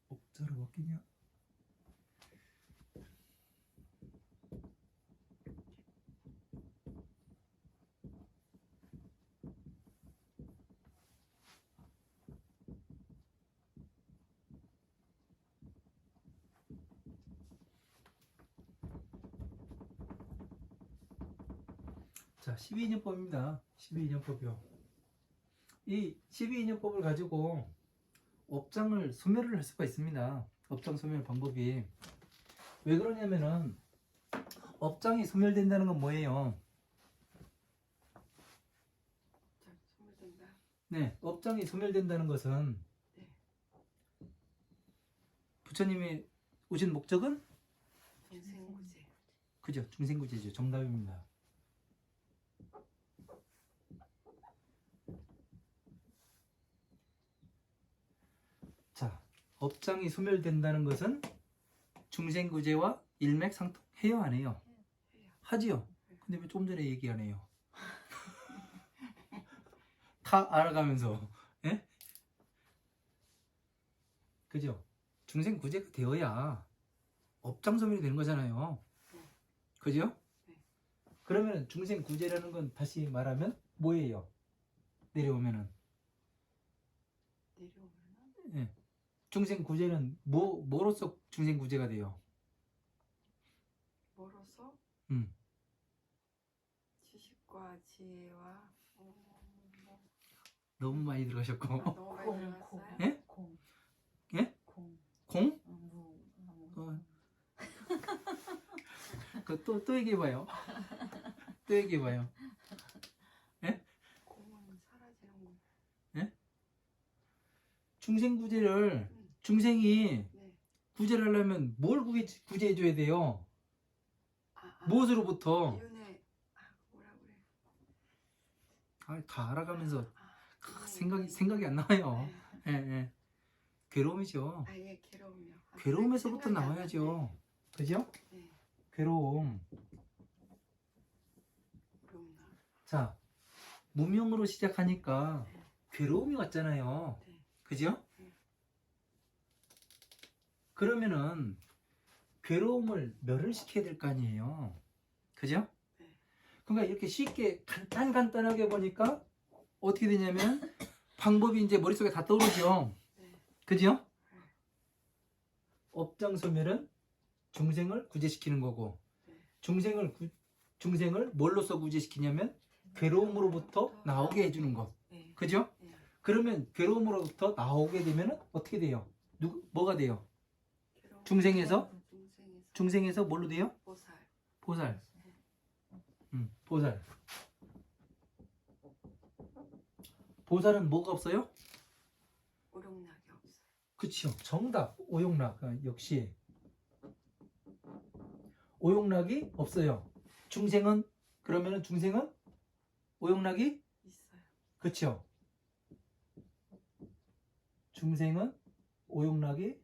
업자로 바뀌냐? 자, 12인여법입니다. 12인여법이요. 이 12인여법을 가지고 업장을 소멸을 할 수가 있습니다. 업장 소멸 방법이 왜 그러냐면은 업장이 소멸된다는 건 뭐예요? 자, 소멸된다. 네, 업장이 소멸된다는 것은 네. 부처님이 오신 목적은 중생구제. 그죠? 중생구제죠. 정답입니다. 자, 업장이 소멸된다는 것은 중생구제와 일맥상통해요, 안 해요? 해요. 하지요. 근데 왜 좀 전에 얘기 안 해요? 다 알아가면서, 예? 그죠? 중생구제가 되어야 업장 소멸이 되는 거잖아요. 그죠? 네. 그러면 중생구제라는 건 다시 말하면 뭐예요? 내려오면은. 내려오면은 예. 중생구제는 뭐로서 중생구제가 돼요? 멀어서 음. 지식과 지혜와 너무 많이 들어가셨고. 너무 많이 들어갔어요? 예? 공. 예? 공. 공? 무. 또 얘기해봐요. 또 얘기해봐요. 공은 사라지는 거. 중생구제를 중생이 네. 구제를 하려면 뭘 구제해줘야 돼요? 아, 무엇으로부터? 윤회. 뭐라 그래? 다 알아가면서 윤회. 생각이 안 나와요. 네. 예, 예. 괴로움이죠. 예, 괴로움이요. 괴로움에서부터 생각이 안 나와야죠. 그죠? 나네. 네. 괴로움. 자, 무명으로 시작하니까 괴로움이 왔잖아요. 네. 그죠? 네. 그러면은 괴로움을 멸을시켜야 될 거 아니에요. 그죠? 네. 그러니까 이렇게 쉽게 간단하게 보니까 어떻게 되냐면 방법이 이제 머릿속에 다 떠오르죠. 네. 그죠? 업장 소멸은 중생을 구제시키는 거고, 네. 중생을 뭘로서 구제시키냐면 괴로움으로부터 나오게 해주는 것. 네. 그죠? 네. 그러면 괴로움으로부터 나오게 되면 어떻게 돼요? 뭐가 돼요? 괴로움. 중생에서 중생에서 뭘로 돼요? 보살. 보살. 보살. 보살은 뭐가 없어요? 오용락이 없어요. 그쵸. 정답. 오용락. 역시. 오용락이 없어요. 그러면은 중생은 오용락이 있어요. 그쵸. 중생은 오용락이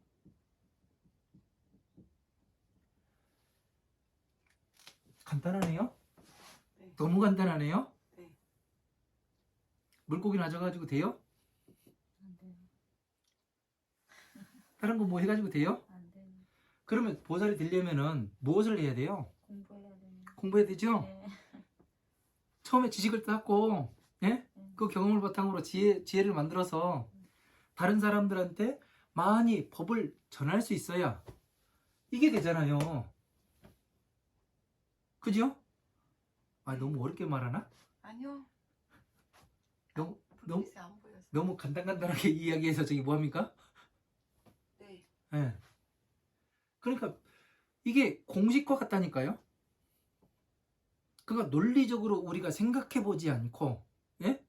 간단하네요. 네. 너무 간단하네요. 네. 물고기 놔줘가지고 돼요? 안 돼. 다른 거 뭐 해가지고 돼요? 안 돼. 그러면 보살이 되려면은 무엇을 해야 돼요? 공부해야 되는. 공부해야 되죠? 네. 처음에 지식을 쌓고, 예? 그 경험을 바탕으로 지혜를 만들어서 다른 사람들한테 많이 법을 전할 수 있어야 이게 되잖아요. 그죠? 아, 너무 어렵게 말하나? 아니요. 너무 불빛이 안 보여서. 너무 간단하게 이야기해서 저기 뭐합니까? 네. 예. 그러니까 이게 공식과 같다니까요. 그러니까 논리적으로 우리가 생각해 보지 않고, 예?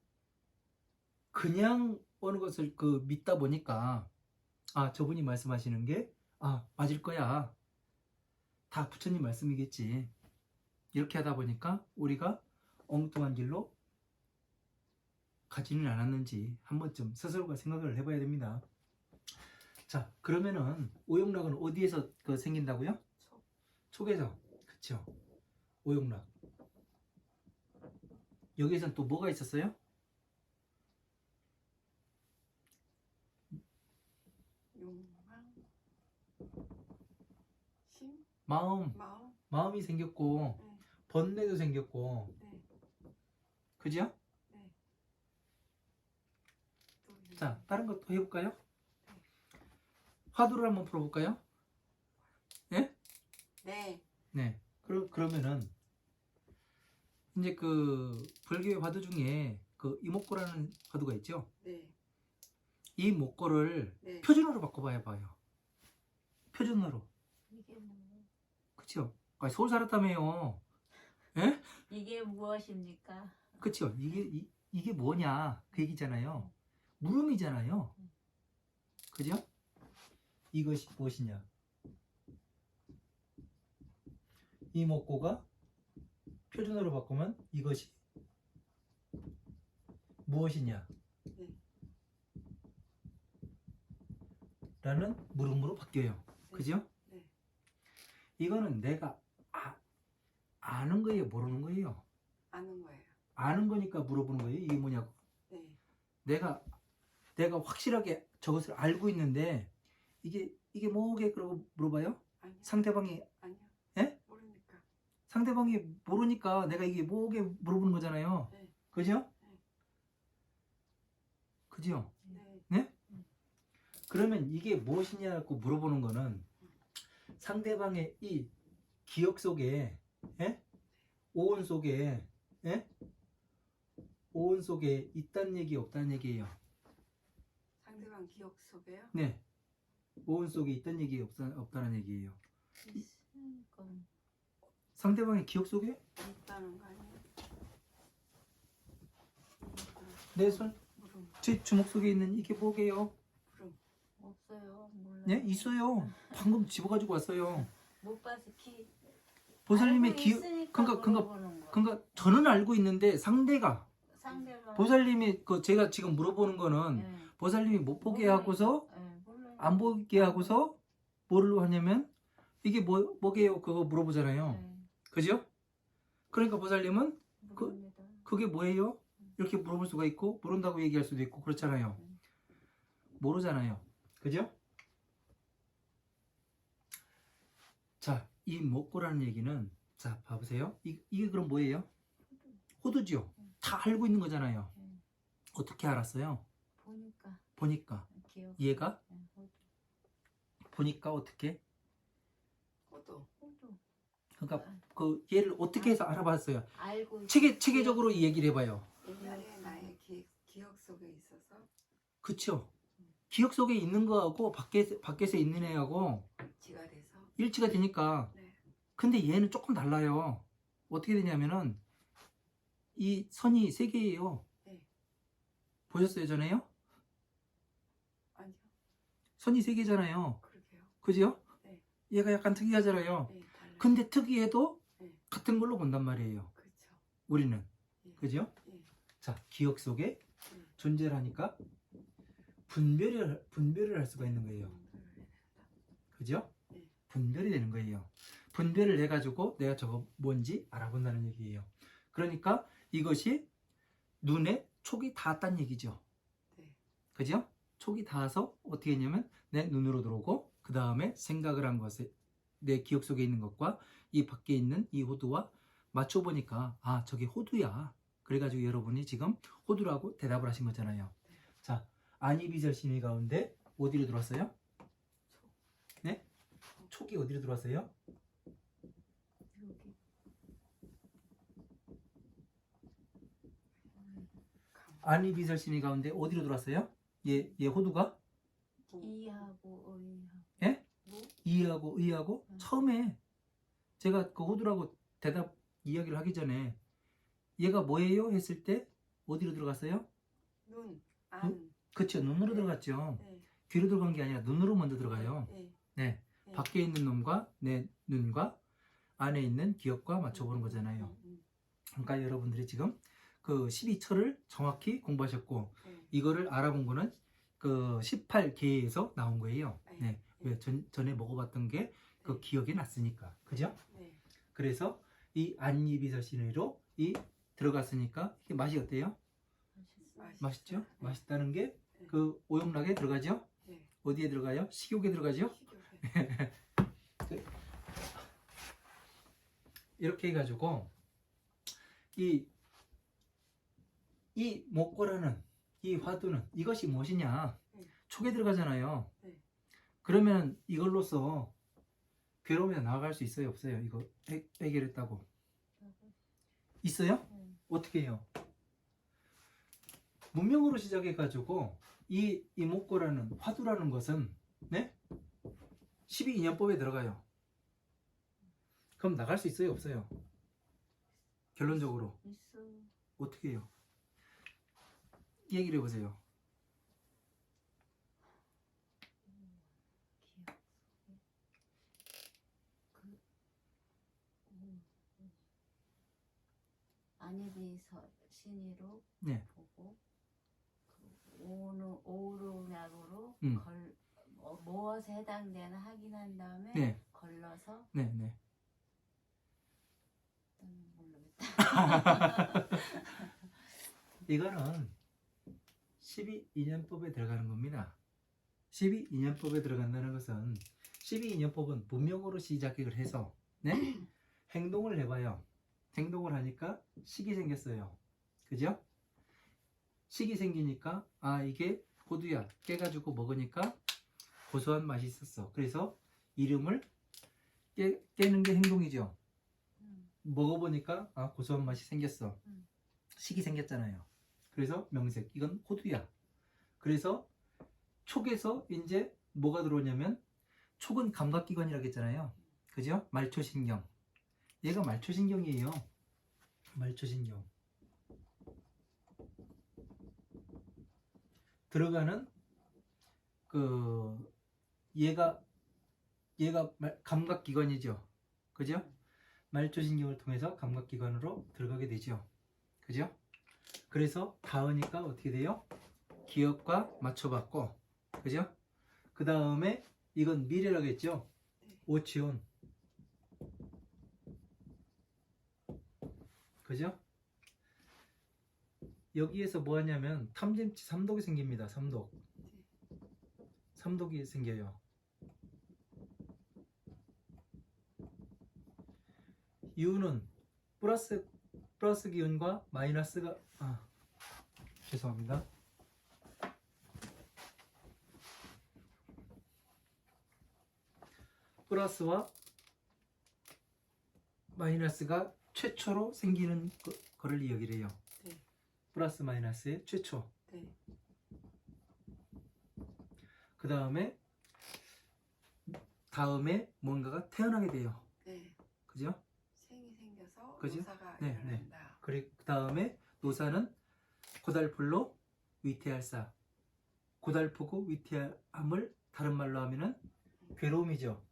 그냥 어느 것을 믿다 보니까, 아, 저분이 말씀하시는 게, 아, 맞을 거야. 다 부처님 말씀이겠지. 이렇게 하다 보니까 우리가 엉뚱한 길로 가지는 않았는지 한 번쯤 스스로가 생각을 해봐야 됩니다. 자, 그러면은 오용락은 어디에서 생긴다고요? 촉에서. 그쵸. 오용락. 여기에선 또 뭐가 있었어요? 용망. 심. 마음. 마음. 마음이 생겼고, 네. 번뇌도 생겼고, 네. 그죠? 네. 또 있는. 자, 다른 것도 해볼까요? 화두를 한번 풀어볼까요? 예? 네. 네. 그러면은, 이제 불교의 화두 중에 이목고라는 화두가 있죠? 네. 이 목고를 네. 표준어로 바꿔봐야 봐요. 표준어로. 이게 뭐? 그쵸? 아, 서울 살았다며요. 예? 이게 무엇입니까? 그쵸? 이게 뭐냐? 그 얘기잖아요. 물음이잖아요. 그죠? 이것이 무엇이냐? 이 목고가 표준어로 바꾸면 이것이 무엇이냐? 네. 라는 물음으로 바뀌어요. 그죠? 네. 이거는 내가 아는 거예요? 모르는 거예요? 아는 거예요. 아는 거니까 물어보는 거예요. 이게 뭐냐고. 네. 내가 확실하게 저것을 알고 있는데 이게 뭐게 그러고 물어봐요? 아니요. 상대방이 아니요. 예? 모르니까. 상대방이 모르니까 내가 이게 뭐게 물어보는 거잖아요. 네. 그죠? 네. 그죠? 네. 그러면 이게 무엇이냐고 물어보는 거는 상대방의 이 기억 속에, 예? 오온 속에, 예? 오온 속에 있다는 얘기 없다는 얘기예요. 상대방 기억 속에요? 네. 오온 속에 있다는 얘기 없다는 얘기예요. 있으니까. 상대방의 기억 속에 있다는 거 아니에요? 내 손, 물음. 제 주먹 속에 있는 이게 뭐게요? 물음. 없어요. 몰라요. 네? 있어요. 방금 집어가지고 왔어요. 못 봐서 키. 보살님의 알고 기억, 있으니까 물어보는 거야. 그러니까 저는 알고 있는데 상대가 상대방. 보살님이 제가 지금 물어보는 거는 네. 보살님이 못 보게 몰라요. 하고서 네, 몰라요. 안 보게 하고서 뭐를 하냐면 이게 뭐게요? 그거 물어보잖아요. 네, 그죠? 그러니까 보살님은 모릅니다. 그게 뭐예요? 이렇게 물어볼 수가 있고 모른다고 얘기할 수도 있고 그렇잖아요. 모르잖아요. 그죠? 자, 이 먹고라는 얘기는 자, 봐보세요. 이게 그럼 뭐예요? 호두죠. 다 알고 있는 거잖아요. 어떻게 알았어요? 보니까. 기억. 얘가 호두. 보니까 어떻게? 호두. 그러니까 그 얘를 어떻게 해서 알아봤어요? 알고 체계적으로 이 얘기를 해봐요. 옛날에 나의 기억 속에 있어서 그쵸? 기억 속에 있는 거하고 밖에서 있는 애하고 일치가 돼서 일치가 되니까. 네. 근데 얘는 조금 달라요. 어떻게 되냐면은 이 선이 세 개예요. 네. 보셨어요, 전에요? 아니요. 선이 세 개잖아요. 그러게요. 그죠? 네. 얘가 약간 특이하잖아요. 네, 달라요. 근데 특이해도 네. 같은 걸로 본단 말이에요. 그렇죠. 우리는. 예. 그죠? 예. 자, 기억 속에 네. 존재를 하니까 분별을 할 수가 있는 거예요. 그죠? 네. 분별이 되는 거예요. 분별을 해가지고 내가 저거 뭔지 알아본다는 얘기예요. 그러니까 이것이 눈에 촉이 닿았다는 얘기죠. 네. 그죠? 촉이 닿아서 어떻게 했냐면 내 눈으로 들어오고 그 다음에 생각을 한 것에 내 기억 속에 있는 것과 이 밖에 있는 이 호두와 맞춰보니까 아 저게 호두야. 그래가지고 여러분이 지금 호두라고 대답을 하신 거잖아요. 자, 안이비절 심리 가운데 어디로 들어왔어요? 네? 촉이 어디로 들어왔어요? 여기. 안이비절 심리 가운데 어디로 들어왔어요? 얘 호두가? 이하고 의하고. 예? 뭐? 이해하고 의하고 처음에 제가 그 호두라고 대답 이야기를 하기 전에 얘가 뭐예요? 했을 때 어디로 들어갔어요? 눈, 안. 그쵸, 눈으로 들어갔죠. 네. 귀로 들어간 게 아니라 눈으로 먼저 들어가요. 네. 네, 네. 밖에 있는 놈과 내 눈과 안에 있는 기억과 맞춰보는 거잖아요. 그러니까 여러분들이 지금 그 12철을 정확히 공부하셨고 네. 이거를 알아본 거는 그 18개에서 나온 거예요. 네. 네, 왜 전에 먹어봤던 게 그 네. 기억이 났으니까, 그죠? 네. 그래서 이 안이비설 신의로 이 들어갔으니까 이게 맛이 어때요? 맛있죠? 네. 맛있다는 게 그 오용락에 들어가죠? 네. 어디에 들어가요? 식욕에 들어가죠? 식욕에. 이렇게 해가지고 이 목고라는 이 화두는 이것이 무엇이냐? 네. 촉에 들어가잖아요. 네. 그러면 이걸로써 괴로움에서 나아갈 수 있어요? 없어요? 이거 해결했다고 있어요? 어떻게 해요? 문명으로 시작해가지고 이 목고라는 화두라는 것은 네? 12인연법에 들어가요. 그럼 나갈 수 있어요? 없어요? 결론적으로 있어. 어떻게 해요? 얘기를 해보세요. 기억 속에. 안에비서 신의로 네. 보고 오르락으로 음. 무엇에 해당되나 확인한 다음에 네. 걸러서 네. 모르겠다. 이거는 12인연법에 들어가는 겁니다. 12인연법에 들어간다는 것은 12인연법은 문명으로 시작을 해서 네? 행동을 해봐요. 행동을 하니까 식이 생겼어요. 그죠? 식이 생기니까 아 이게 호두야 깨가지고 먹으니까 고소한 맛이 있었어. 그래서 이름을 깨는 게 행동이죠. 먹어보니까 아 고소한 맛이 생겼어. 식이 생겼잖아요. 그래서 명색 이건 호두야. 그래서 촉에서 이제 뭐가 들어오냐면 촉은 감각기관이라고 했잖아요. 그죠? 말초신경. 얘가 말초신경이에요. 말초신경. 들어가는 그 얘가 감각기관이죠. 그죠? 말초신경을 통해서 감각기관으로 들어가게 되죠. 그죠? 그래서 닿으니까 어떻게 돼요? 기억과 맞춰봤고, 그죠? 그 다음에 이건 미래라고 했죠? 오치온. 그죠? 여기에서 뭐 하냐면 탐진치 삼독이 생깁니다. 삼독이 생겨요. 이유는 플러스 기운과 마이너스가 죄송합니다. 플러스와 마이너스가 최초로 생기는 거를 이야기를 해요. 네. 플러스 마이너스의 최초. 네. 그 다음에 뭔가가 태어나게 돼요. 네. 그죠? 생이 생겨서 그죠? 노사가 네, 일어난다. 그 다음에 노사는 고달불로 위태할사. 고달프고 위태함을 다른 말로 하면은 괴로움이죠.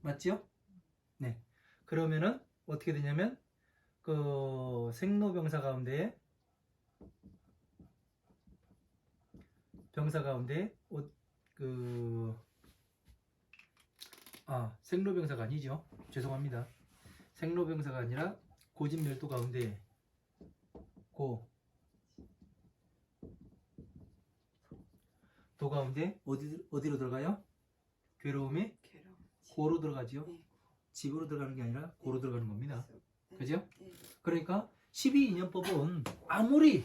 맞죠? 네. 그러면은 어떻게 되냐면 그 생로병사 가운데 생로병사가 아니죠. 죄송합니다. 생로병사가 아니라 고진멸도 가운데 도 가운데 어디로 들어가요? 괴로움이 괴로움. 고로 들어가지요. 네. 집으로 들어가는 게 아니라 고로 들어가는 겁니다. 네. 그죠? 네. 그러니까 12인연법은 아무리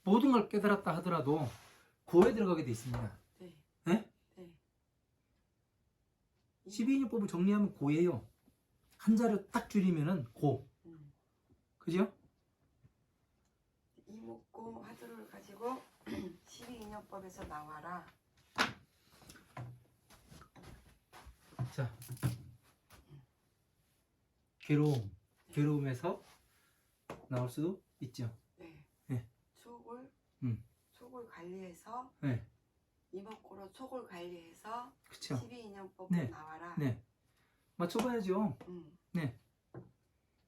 모든 걸 깨달았다 하더라도 고에 들어가게 돼 있습니다. 네. 네? 네. 12인연법을 정리하면 고예요. 한자로 딱 줄이면은 고. 그죠? 이목고 화두를 가지고 12인연법에서 나와라. 자, 괴로움에서 나올 수도 있죠. 네. 네. 촉을 관리해서 네. 이목고로 촉을 관리해서 그쵸. 12인연법으로 네. 나와라. 네. 맞춰봐야죠. 음. 네.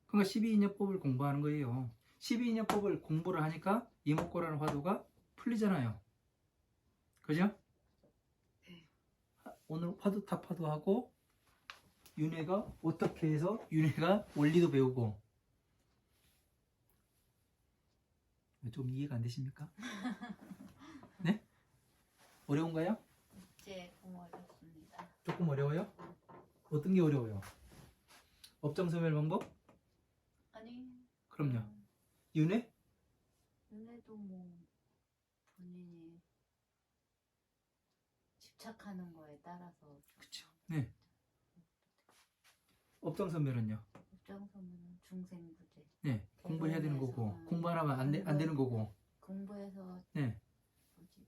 그러니까 12인연법을 공부하는 거예요. 12인연법을 공부를 하니까 이목고라는 화두가 풀리잖아요. 그죠? 네. 오늘 화두 탑화도 하고 윤회가 어떻게 해서 윤회가 원리도 배우고 좀 이해가 안 되십니까? 네? 어려운가요? 조금 어렵습니다. 조금 어려워요? 어떤 게 어려워요? 업장소멸 방법? 아니. 그럼요. 윤회? 눈에도 뭐 본인이 집착하는 거에 따라서. 그쵸. 네. 업장소멸은요? 업장소멸은 중생부재. 네. 공부해야 되는 거고 개념에서, 공부 안 하면 안 되는 거고. 공부해서 네.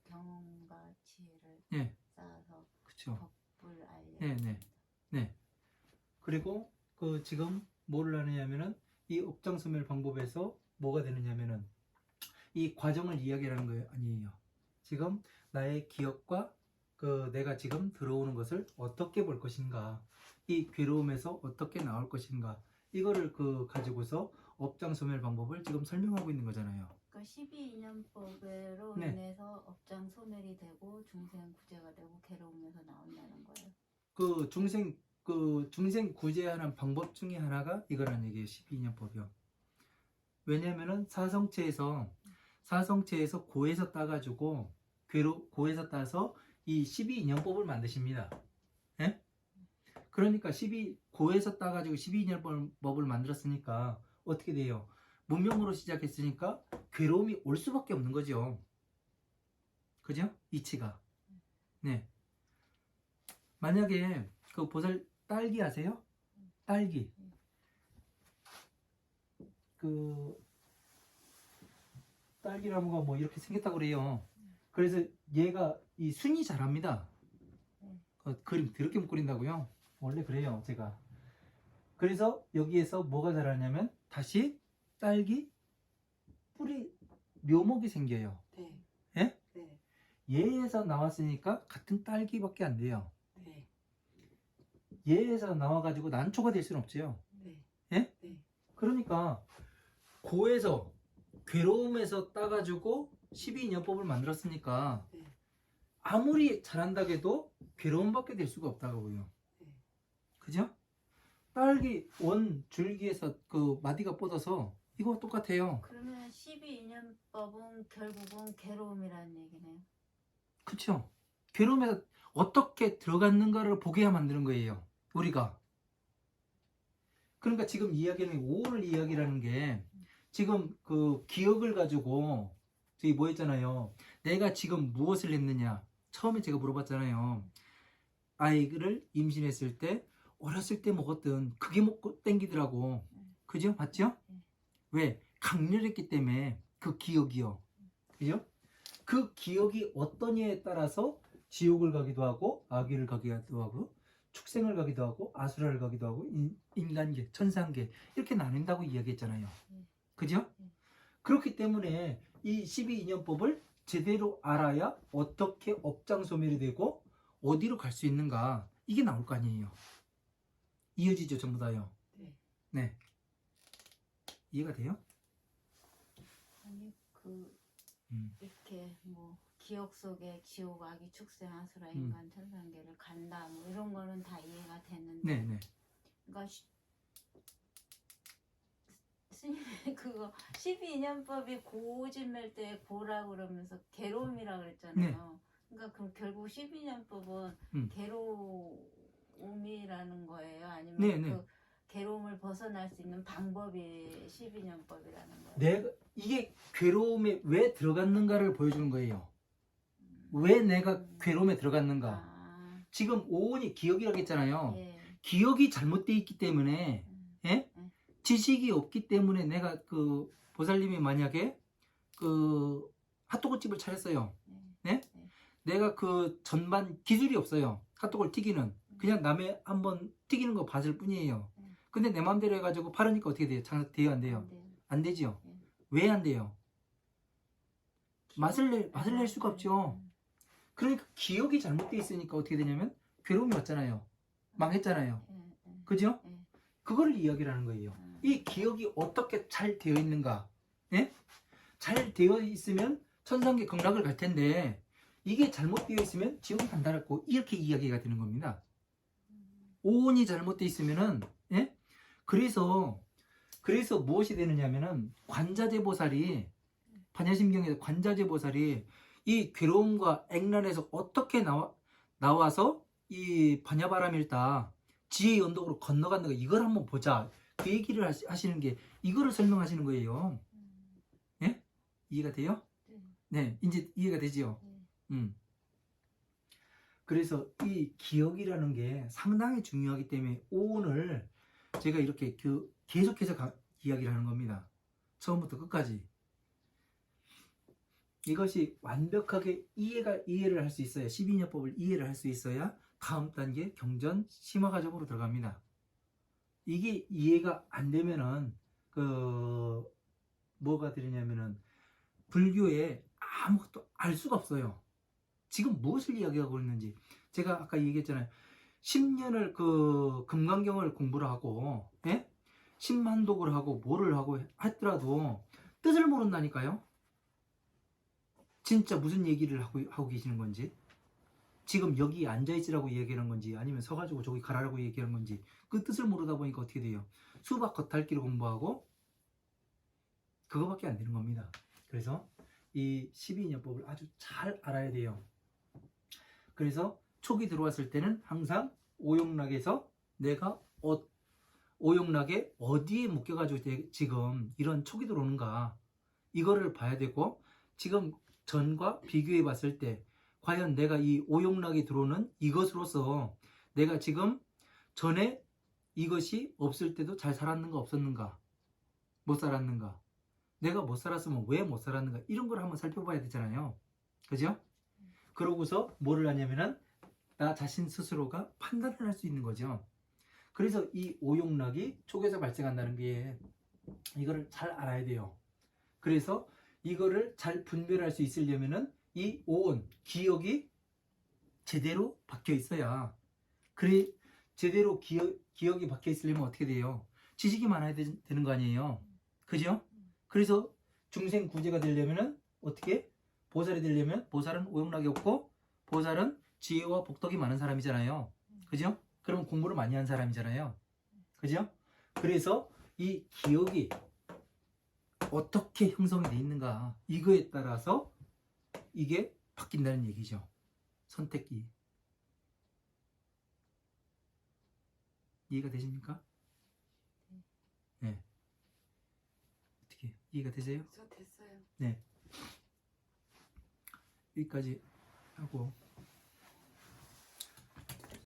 경험과 지혜를 네. 쌓아서 그쵸. 법을 알려. 네. 그리고 지금 뭐를 하느냐면은 이 업장소멸 방법에서 뭐가 되느냐면은 이 과정을 이야기하는 거예요. 아니에요. 지금 나의 기억과 내가 지금 들어오는 것을 어떻게 볼 것인가, 이 괴로움에서 어떻게 나올 것인가, 이거를 가지고서 업장소멸 방법을 지금 설명하고 있는 거잖아요. 그러니까 12인연법으로 네. 인해서 업장 소멸이 되고 중생 구제가 되고 괴로움에서 나온다는 거예요. 중생 구제하는 방법 중에 하나가 이거란 얘기예요. 12인연법이요. 왜냐면은 사성체에서 고에서 따가지고 고에서 따서 이 12인연법을 만드십니다. 예? 그러니까 고에서 따가지고 12인연법을 만들었으니까 어떻게 돼요? 문명으로 시작했으니까 괴로움이 올 수밖에 없는 거죠. 그죠? 이치가. 네. 만약에 보살 딸기 아세요? 딸기. 딸기나무가 뭐 이렇게 생겼다고 그래요. 그래서 얘가 이 순이 자랍니다. 그림 더럽게 못 그린다고요? 원래 그래요, 제가. 그래서 여기에서 뭐가 자라냐면 다시 딸기 뿌리 묘목이 생겨요. 네. 예? 네. 얘에서 나왔으니까 같은 딸기밖에 안 돼요. 네. 얘에서 나와가지고 난초가 될 수는 없죠. 네. 예? 네. 그러니까 고에서 괴로움에서 따가지고 12인연법을 만들었으니까 네. 아무리 잘한다고 해도 괴로움밖에 될 수가 없다고요. 네. 그죠? 딸기 원 줄기에서 그 마디가 뻗어서 이거 똑같아요. 그러면 12인연법은 결국은 괴로움이라는 얘기네요. 그쵸? 괴로움에서 어떻게 들어갔는가를 보게 만드는 거예요. 우리가. 그러니까 지금 이야기는 오늘 이야기라는 게 지금 그 기억을 가지고 저기 뭐 했잖아요. 내가 지금 무엇을 했느냐. 처음에 제가 물어봤잖아요. 아이를 임신했을 때 어렸을 때 먹었던 그게 먹고 땡기더라고. 그죠? 맞죠? 왜? 강렬했기 때문에 그 기억이요. 그죠? 그 기억이 어떠냐에 따라서 지옥을 가기도 하고 아귀를 가기도 하고 축생을 가기도 하고 아수라를 가기도 하고 인간계, 천상계 이렇게 나뉜다고 이야기했잖아요. 그죠? 그렇기 때문에 이 12인연법을 제대로 알아야 어떻게 업장소멸이 되고 어디로 갈 수 있는가 이게 나올 거 아니에요. 이어지죠 전부 다요. 네. 이해가 돼요? 아니 이렇게 뭐 기억 속에 지옥, 아기, 축생, 아수라, 인간, 천상계를 간다 뭐 이런 거는 다 이해가 됐는데 네네. 그러니까 스님이 그거 12인연법이 고진멸 때 고라 그러면서 괴로움이라 그랬잖아요. 그러니까 그럼 결국 12인연법은 괴로움이라는 거예요? 아니면 그 괴로움을 벗어날 수 있는 방법이 12인연법이라는 거예요? 이게 외로움에 왜 들어갔는가를 보여주는 거예요. 왜 내가 괴로움에 들어갔는가. 지금 오온이 기억이라고 했잖아요. 기억이 잘못되어 있기 때문에 예? 지식이 없기 때문에 내가 그 보살님이 만약에 그 핫도그집을 차렸어요. 네? 내가 그 전반 기술이 없어요. 핫도그를 튀기는. 그냥 남의 한번 튀기는 거 봤을 뿐이에요. 근데 내 마음대로 해가지고 팔으니까 어떻게 돼요? 돼요, 안 돼요? 안 되죠. 왜 안 돼요? 맛을 낼 수가 없죠. 그러니까 기억이 잘못되어 있으니까 어떻게 되냐면 괴로움이 왔잖아요. 망했잖아요. 그죠? 그거를 이야기를 하는 거예요. 이 기억이 어떻게 잘 되어 있는가. 예? 잘 되어 있으면 천상계 극락을 갈 텐데 이게 잘못되어 있으면 지옥에 간다고 이렇게 이야기가 되는 겁니다. 오온이 잘못되어 있으면은 예? 그래서 무엇이 되느냐면은 관자재보살이 반야심경에서 관자재보살이 이 괴로움과 액란에서 어떻게 나와서 이 반야바람일다 지혜의 언덕으로 건너간다가 이걸 한번 보자. 그 얘기를 하시는 게 이거를 설명하시는 거예요. 예? 이해가 돼요? 네, 이제 이해가 되지요? 그래서 이 기억이라는 게 상당히 중요하기 때문에 오늘 제가 이렇게 계속해서 이야기를 하는 겁니다. 처음부터 끝까지. 이것이 완벽하게 이해를 할 수 있어야 12인연법을 이해를 할 수 있어야 다음 단계 경전 심화 과정으로 들어갑니다. 이게 이해가 안 되면은 뭐가 되냐면은 불교에 아무것도 알 수가 없어요. 지금 무엇을 이야기하고 있는지. 제가 아까 얘기했잖아요. 10년을 금강경을 공부를 하고, 예? 10만독을 하고, 뭐를 하고 했더라도 뜻을 모른다니까요? 진짜 무슨 얘기를 하고 계시는 건지. 지금 여기 앉아있으라고 얘기하는 건지, 아니면 서가지고 저기 가라라고 얘기하는 건지, 그 뜻을 모르다 보니까 어떻게 돼요? 수박 겉핥기를 공부하고, 그거밖에 안 되는 겁니다. 그래서 이 12인연법을 아주 잘 알아야 돼요. 그래서 촉이 들어왔을 때는 항상 오용락에서 내가 오용락에 어디에 묶여가지고 지금 이런 촉이 들어오는가 이거를 봐야 되고, 지금 전과 비교해 봤을 때 과연 내가 이 오용락이 들어오는 이것으로서 내가 지금 전에 이것이 없을 때도 잘 살았는가 없었는가, 못 살았는가, 내가 못 살았으면 왜 못 살았는가, 이런 걸 한번 살펴봐야 되잖아요. 그죠? 그러고서 뭐를 하냐면은 나 자신 스스로가 판단을 할 수 있는 거죠. 그래서 이 오용락이 촉에서 발생한다는 게 이거를 잘 알아야 돼요. 그래서 이거를 잘 분별할 수 있으려면은 이 오온, 기억이 제대로 박혀 있어야, 그래 제대로 기억이 박혀 있으려면 어떻게 돼요? 지식이 많아야 되는 거 아니에요. 그죠? 그래서 중생 구제가 되려면은 어떻게? 보살이 되려면 보살은 오용락이 없고 보살은 지혜와 복덕이 많은 사람이잖아요. 그죠? 그러면 공부를 많이 한 사람이잖아요. 그죠? 그래서 이 기억이 어떻게 형성이 돼 있는가 이거에 따라서 이게 바뀐다는 얘기죠. 선택기. 이해가 되십니까? 네. 어떻게 이해가 되세요? 저 됐어요. 네. 여기까지 하고